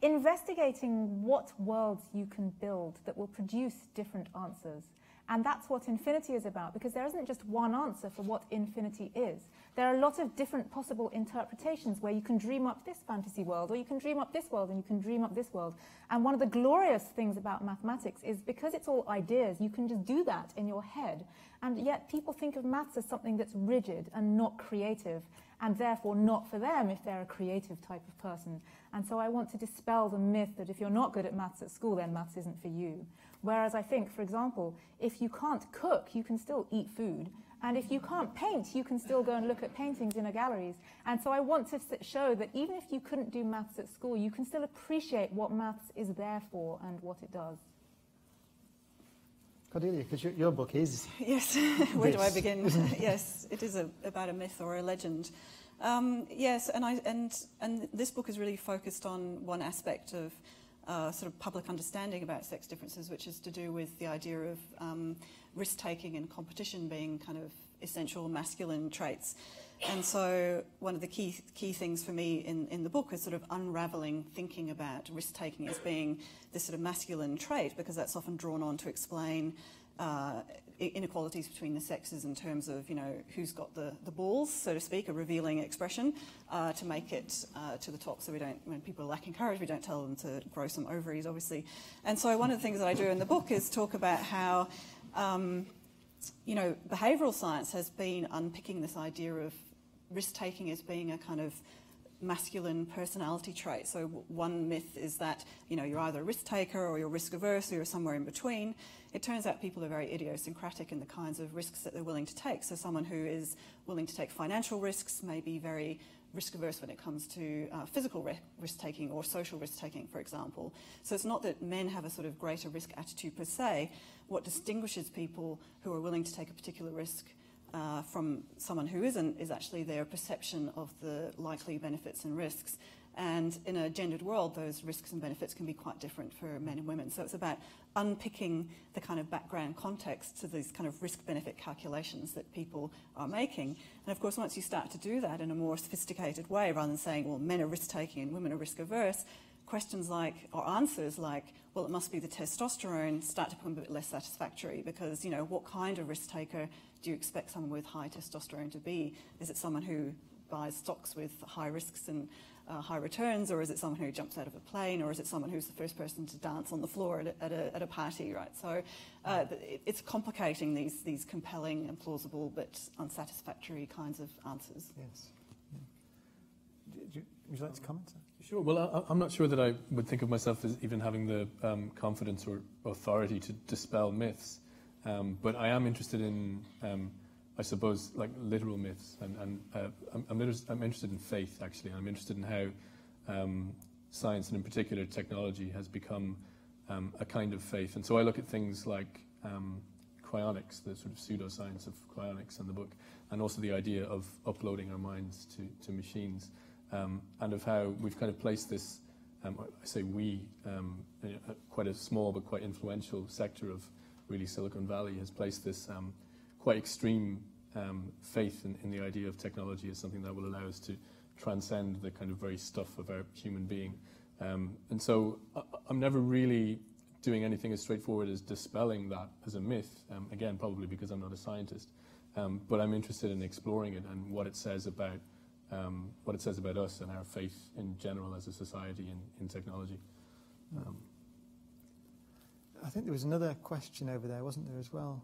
investigating what worlds you can build that will produce different answers. And that's what infinity is about, because there isn't just one answer for what infinity is. There are a lot of different possible interpretations where you can dream up this fantasy world, or you can dream up this world, and you can dream up this world. And one of the glorious things about mathematics is, because it's all ideas, you can just do that in your head. And yet people think of maths as something that's rigid and not creative, and therefore not for them if they're a creative type of person. And so I want to dispel the myth that if you're not good at maths at school, then maths isn't for you. Whereas I think, for example, if you can't cook, you can still eat food. And if you can't paint, you can still go and look at paintings in galleries. And so I want to show that even if you couldn't do maths at school, you can still appreciate what maths is there for and what it does. Cordelia, because your book is... Yes, where do I begin? Yes, it is about a myth or a legend. Yes, and this book is really focused on one aspect of sort of public understanding about sex differences, which is to do with the idea of risk-taking and competition being kind of essential masculine traits. And so one of the key things for me in the book is sort of unravelling thinking about risk-taking as being this sort of masculine trait, because that's often drawn on to explain inequalities between the sexes in terms of, you know, who's got the balls, so to speak, a revealing expression, to make it to the top, so we don't, when people are lacking courage, we don't tell them to grow some ovaries, obviously. And so one of the things that I do in the book is talk about how, you know, behavioural science has been unpicking this idea of risk-taking as being a kind of masculine personality trait. So one myth is that, you know, you're either a risk taker or you're risk averse or you're somewhere in between. It turns out people are very idiosyncratic in the kinds of risks that they're willing to take. So someone who is willing to take financial risks may be very risk averse when it comes to physical risk taking or social risk taking, for example. So it's not that men have a sort of greater risk attitude per se. What distinguishes people who are willing to take a particular risk from someone who isn't is actually their perception of the likely benefits and risks. And in a gendered world, those risks and benefits can be quite different for men and women. So it's about unpicking the kind of background context to these kind of risk-benefit calculations that people are making. And of course, once you start to do that in a more sophisticated way, rather than saying, well, men are risk-taking and women are risk-averse, questions like, or answers like, well, it must be the testosterone, start to become a bit less satisfactory, because, you know, what kind of risk taker do you expect someone with high testosterone to be? Is it someone who buys stocks with high risks and high returns, or is it someone who jumps out of a plane, or is it someone who's the first person to dance on the floor at a party, right? So it's complicating these compelling and plausible but unsatisfactory kinds of answers. Yes. Would you like to comment? Sure. Well, I'm not sure that I would think of myself as even having the confidence or authority to dispel myths, but I am interested in, I suppose, like literal myths, and I'm interested in faith, actually. I'm interested in how science, and in particular technology, has become a kind of faith. And so I look at things like cryonics, the sort of pseudoscience of cryonics in the book, and also the idea of uploading our minds to machines. And of how we've kind of placed this, I say we, quite a small but quite influential sector of really Silicon Valley has placed this quite extreme faith in the idea of technology as something that will allow us to transcend the kind of very stuff of our human being. And so I'm never really doing anything as straightforward as dispelling that as a myth, again, probably because I'm not a scientist, but I'm interested in exploring it and what it says about us and our faith in general as a society in technology. I think there was another question over there, wasn't there, as well?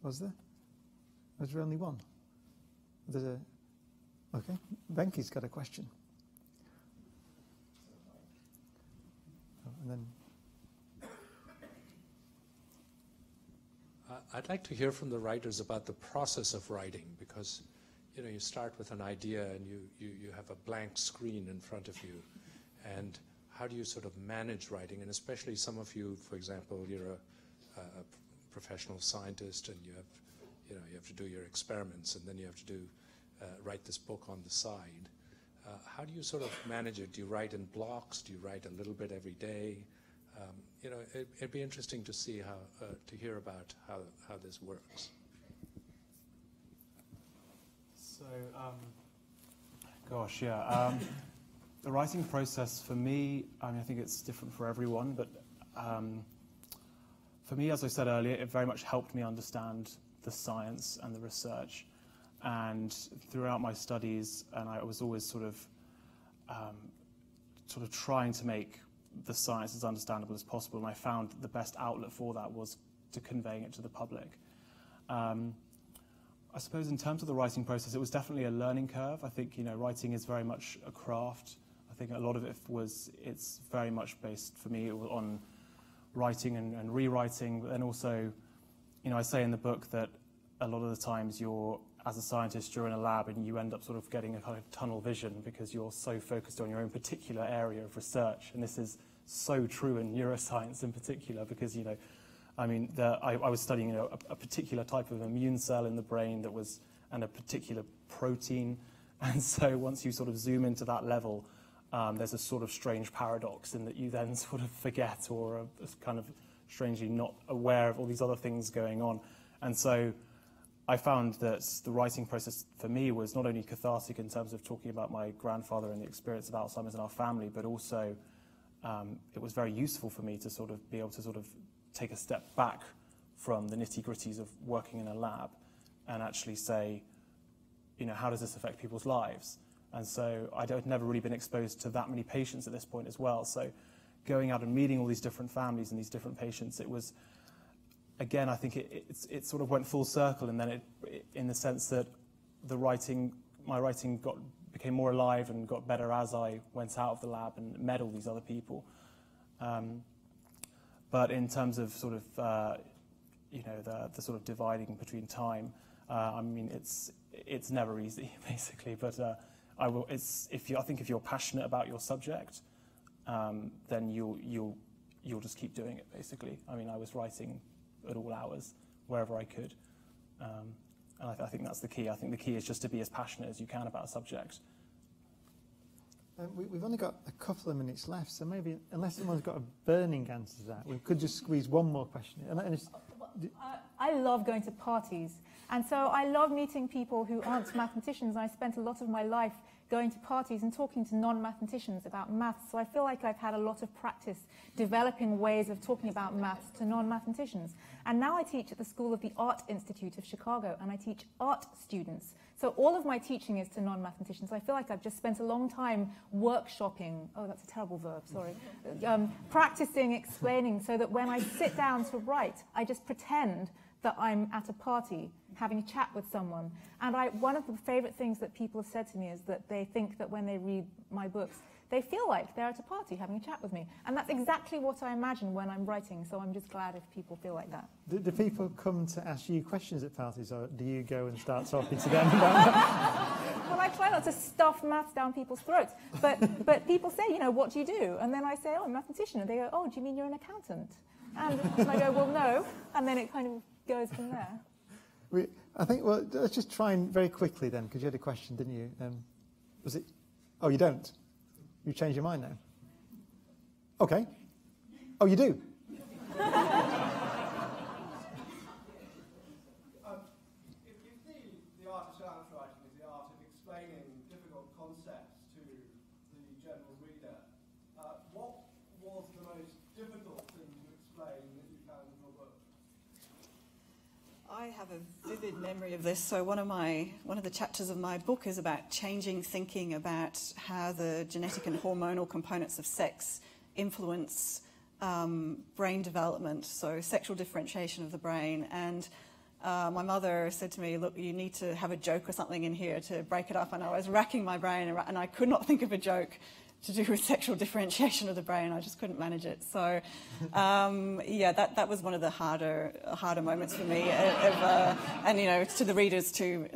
Was there? Was there only one? Okay, Benki's got a question. And then I'd like to hear from the writers about the process of writing, because you know, you start with an idea and you have a blank screen in front of you, and how do you sort of manage writing? And especially some of you, for example, you're a professional scientist, and you have to do your experiments, and then you have to write this book on the side. How do you sort of manage it? Do you write in blocks? Do you write a little bit every day? You know, it'd be interesting to see to hear about how this works. So, gosh, yeah. The writing process for me, I mean, I think it's different for everyone, but for me, as I said earlier, it very much helped me understand the science and the research. And throughout my studies, and I was always sort of trying to make the science as understandable as possible, and I found the best outlet for that was to conveying it to the public. I suppose in terms of the writing process, it was definitely a learning curve. I think, you know, writing is very much a craft. I think a lot of it's very much based, for me, on writing and rewriting, but then also, you know, I say in the book that a lot of the times as a scientist, you're in a lab and you end up sort of getting a kind of tunnel vision because you're so focused on your own particular area of research. And this is so true in neuroscience in particular, because, you know, I mean, I was studying, you know, a particular type of immune cell in the brain and a particular protein. And so once you sort of zoom into that level, there's a sort of strange paradox in that you then sort of forget or are kind of strangely not aware of all these other things going on. And so I found that the writing process for me was not only cathartic in terms of talking about my grandfather and the experience of Alzheimer's in our family, but also it was very useful for me to sort of be able to sort of take a step back from the nitty-gritties of working in a lab and actually say, you know, how does this affect people's lives? And so I'd never really been exposed to that many patients at this point as well. So going out and meeting all these different families and these different patients, it was, again, I think it sort of went full circle, and then in the sense that my writing became more alive and got better as I went out of the lab and met all these other people. But in terms of sort of, you know, the sort of dividing between time, I mean, it's never easy, basically. But I think if you're passionate about your subject, then you'll just keep doing it, basically. I mean, I was writing at all hours, wherever I could. And I think that's the key. I think the key is just to be as passionate as you can about a subject. We've only got a couple of minutes left, so maybe, unless someone's got a burning answer to that, we could just squeeze one more question in. I love going to parties, and so I love meeting people who aren't mathematicians. I spent a lot of my life going to parties and talking to non-mathematicians about maths, so I feel like I've had a lot of practice developing ways of talking about maths to non-mathematicians. And now I teach at the School of the Art Institute of Chicago, and I teach art students. So all of my teaching is to non-mathematicians. I feel like I've just spent a long time workshopping, oh, that's a terrible verb, sorry, practicing, explaining, so that when I sit down to write, I just pretend that I'm at a party having a chat with someone. And one of the favorite things that people have said to me is that they think that when they read my books, they feel like they're at a party having a chat with me. And that's exactly what I imagine when I'm writing, so I'm just glad if people feel like that. Do people come to ask you questions at parties, or do you go and start talking to them about that? Well, I try not to stuff maths down people's throats, but people say, you know, what do you do? And then I say, oh, I'm a mathematician. And they go, oh, do you mean you're an accountant? And I go, well, no. And then it kind of goes from there. I think, well, let's just try and very quickly then, because you had a question, didn't you? Was it? Oh, you don't? You changed your mind now? Okay. Oh, you do? If the art of science writing is the art of explaining difficult concepts to the general reader, what was the most difficult thing to explain that you found in your book? I have a vivid memory of this. So one of the chapters of my book is about changing thinking about how the genetic and hormonal components of sex influence brain development, so sexual differentiation of the brain. And my mother said to me, look, you need to have a joke or something in here to break it up. And I was racking my brain, and I could not think of a joke to do with sexual differentiation of the brain. I just couldn't manage it. So, yeah, that was one of the harder moments for me, and you know, to the readers too,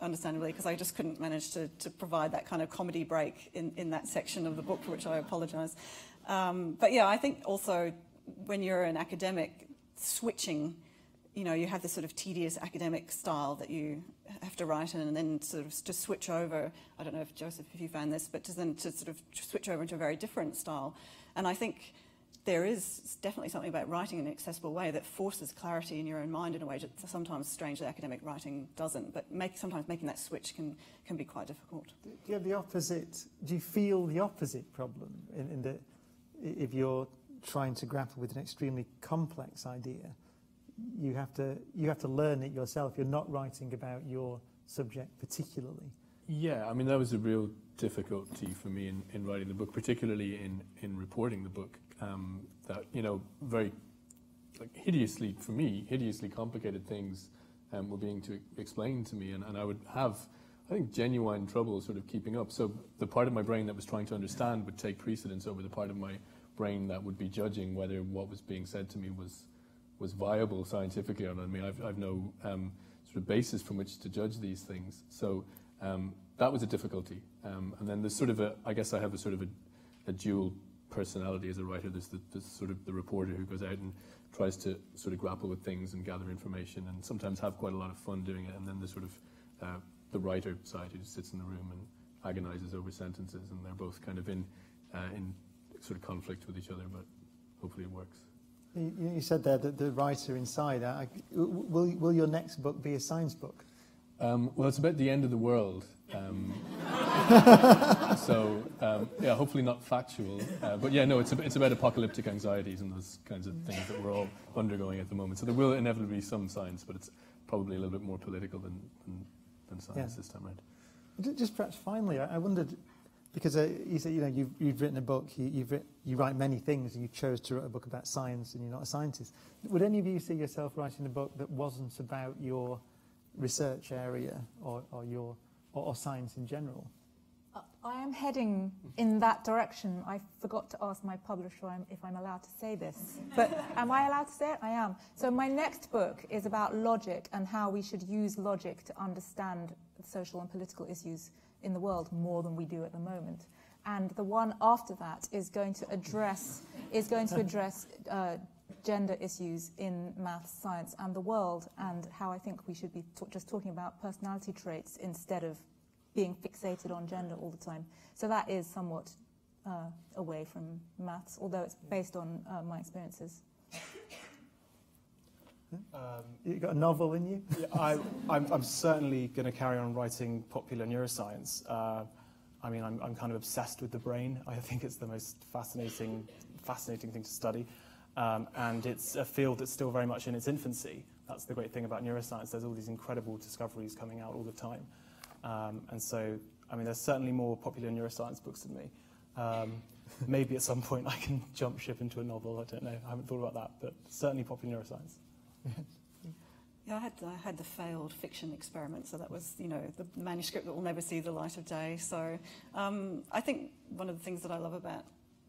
understandably, because I just couldn't manage to provide that kind of comedy break in that section of the book, for which I apologise. But yeah, I think also when you're an academic, switching, you know, you have this sort of tedious academic style that you have to write in, and then sort of to switch over, I don't know if Joseph, if you found this, but to sort of switch over into a very different style. And I think there is definitely something about writing in an accessible way that forces clarity in your own mind in a way that sometimes strangely academic writing doesn't, but sometimes making that switch can be quite difficult. Do you have the opposite, do you feel the opposite problem in that if you're trying to grapple with an extremely complex idea, you have to learn it yourself. You're not writing about your subject particularly. Yeah, I mean, that was a real difficulty for me in writing the book, particularly in reporting the book. That, you know, very hideously complicated things were being explained to me, and I would have, I think, genuine trouble sort of keeping up. So the part of my brain that was trying to understand would take precedence over the part of my brain that would be judging whether what was being said to me was viable scientifically or not. I mean, I've no sort of basis from which to judge these things. So that was a difficulty. And then there's sort of I guess I have a sort of a dual personality as a writer. There's sort of the reporter who goes out and tries to sort of grapple with things and gather information and sometimes have quite a lot of fun doing it. And then there's sort of the writer side who just sits in the room and agonizes over sentences, and they're both kind of in sort of conflict with each other, but hopefully it works. You said there that the writer inside, will your next book be a science book? Well, it's about the end of the world. Yeah, hopefully not factual. But yeah, no, it's about apocalyptic anxieties and those kinds of things that we're all undergoing at the moment. So there will inevitably be some science, but it's probably a little bit more political than science this time around. Just perhaps finally, I wondered, because you said you've written a book, you write many things, and you chose to write a book about science, and you're not a scientist. Would any of you see yourself writing a book that wasn't about your research area or science in general? I am heading in that direction. I forgot to ask my publisher if I'm allowed to say this. But am I allowed to say it? I am. So my next book is about logic and how we should use logic to understand social and political issues in the world more than we do at the moment. And the one after that is going to address gender issues in maths, science, and the world, and how I think we should be just talking about personality traits instead of being fixated on gender all the time. So that is somewhat away from maths, although it's based on my experiences. You got a novel in you? Yeah, I'm certainly going to carry on writing popular neuroscience. I mean, I'm kind of obsessed with the brain. I think it's the most fascinating thing to study. And it's a field that's still very much in its infancy. That's the great thing about neuroscience. There's all these incredible discoveries coming out all the time. And so, I mean, there's certainly more popular neuroscience books than me. Maybe at some point I can jump ship into a novel. I don't know. I haven't thought about that, but certainly popular neuroscience. Yeah, I had the failed fiction experiment, so that was, the manuscript that will never see the light of day. So I think one of the things that I love about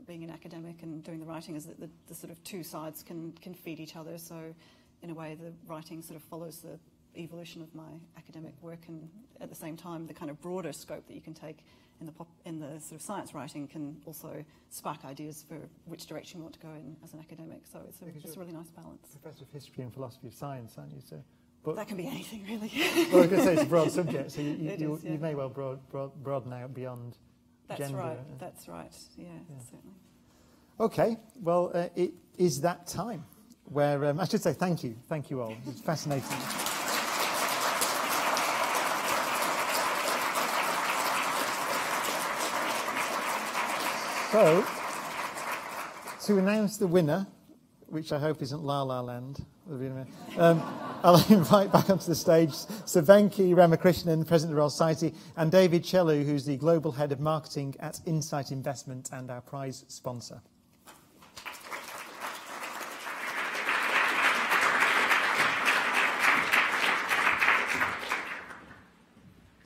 being an academic and doing the writing is that the sort of two sides can feed each other. So in a way, the writing sort of follows the evolution of my academic work, and at the same time, the kind of broader scope that you can take in the sort of science writing can also spark ideas for which direction you want to go in as an academic. So it's a really nice balance. Professor of History and Philosophy of Science, aren't you? But that can be anything, really. Well, I was going to say it's a broad subject, so you may well broaden out beyond gender. That's right. Yeah, certainly. Okay, well, it is that time where I should say thank you all. It's fascinating. So, to announce the winner, which I hope isn't La La Land, I'll invite back onto the stage Sir Venki Ramakrishnan, President of the Royal Society, and David Chellu, who's the Global Head of Marketing at Insight Investment and our prize sponsor.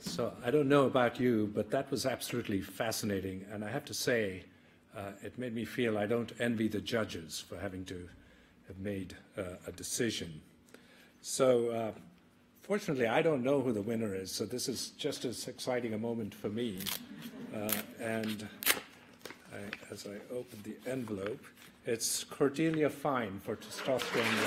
So I don't know about you, but that was absolutely fascinating. And I have to say, it made me feel I don't envy the judges for having to have made a decision. So fortunately, I don't know who the winner is, so this is just as exciting a moment for me. As I open the envelope, it's Cordelia Fine for testosterone.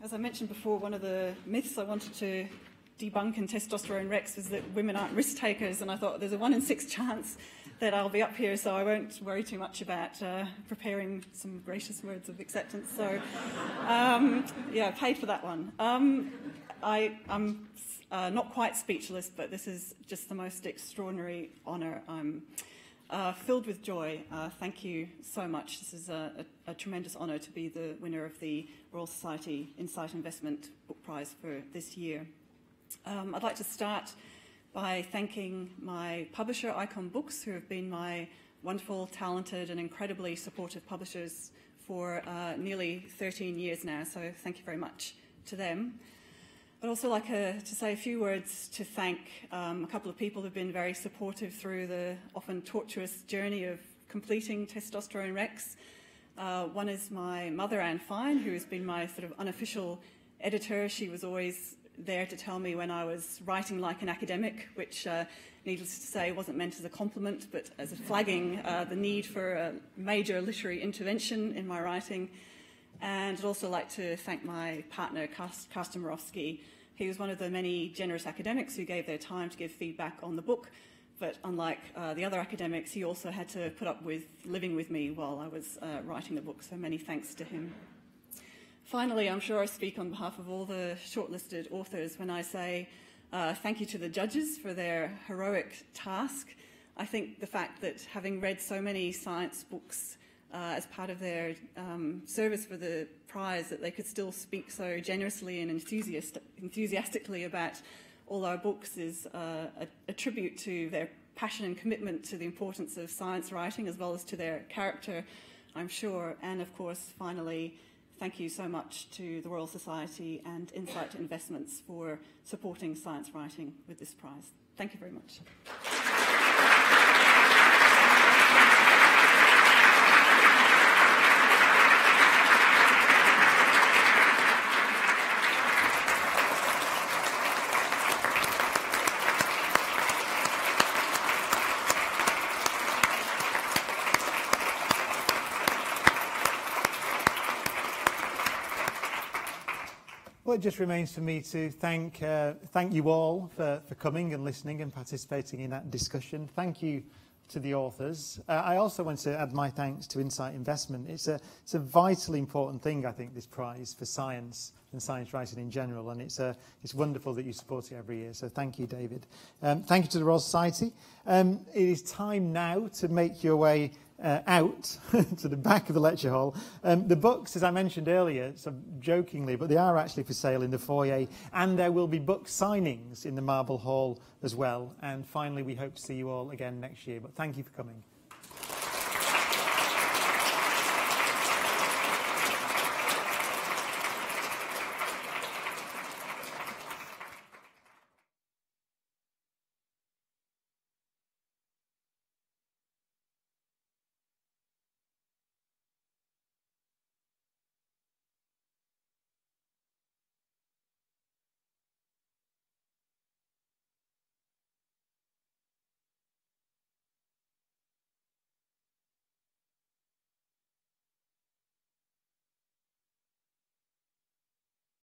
As I mentioned before, one of the myths I wanted to debunk in Testosterone Rex was that women aren't risk takers, and I thought there's a 1 in 6 chance that I'll be up here, so I won't worry too much about preparing some gracious words of acceptance. So, yeah, paid for that one. I'm not quite speechless, but this is just the most extraordinary honour. I'm filled with joy. Thank you so much. This is a tremendous honour to be the winner of the Royal Society Insight Investment Book Prize for this year. I'd like to start by thanking my publisher, Icon Books, who have been my wonderful, talented and incredibly supportive publishers for nearly 13 years now, so thank you very much to them. I'd also like to say a few words to thank a couple of people who've been very supportive through the often tortuous journey of completing Testosterone Rex. One is my mother, Anne Fine, who has been my sort of unofficial editor. She was always there to tell me when I was writing like an academic, which, needless to say, wasn't meant as a compliment, but as a flagging the need for a major literary intervention in my writing. And I'd also like to thank my partner, Karsten Morawski. He was one of the many generous academics who gave their time to give feedback on the book, but unlike the other academics, he also had to put up with living with me while I was writing the book, so many thanks to him. Finally, I'm sure I speak on behalf of all the shortlisted authors when I say thank you to the judges for their heroic task. I think the fact that having read so many science books as part of their service for the prize, that they could still speak so generously and enthusiastically about all our books is a tribute to their passion and commitment to the importance of science writing, as well as to their character, I'm sure. And of course, finally, thank you so much to the Royal Society and Insight Investments for supporting science writing with this prize. Thank you very much. Well, it just remains for me to thank you all for coming and listening and participating in that discussion. Thank you to the authors. I also want to add my thanks to Insight Investment. It's a vitally important thing, I think, this prize for science and science writing in general, and it's wonderful that you support it every year. So thank you, David. Thank you to the Royal Society. It is time now to make your way out to the back of the lecture hall. The books, as I mentioned earlier, so jokingly, but they are actually for sale in the foyer, and there will be book signings in the Marble Hall as well. And finally, we hope to see you all again next year. But thank you for coming.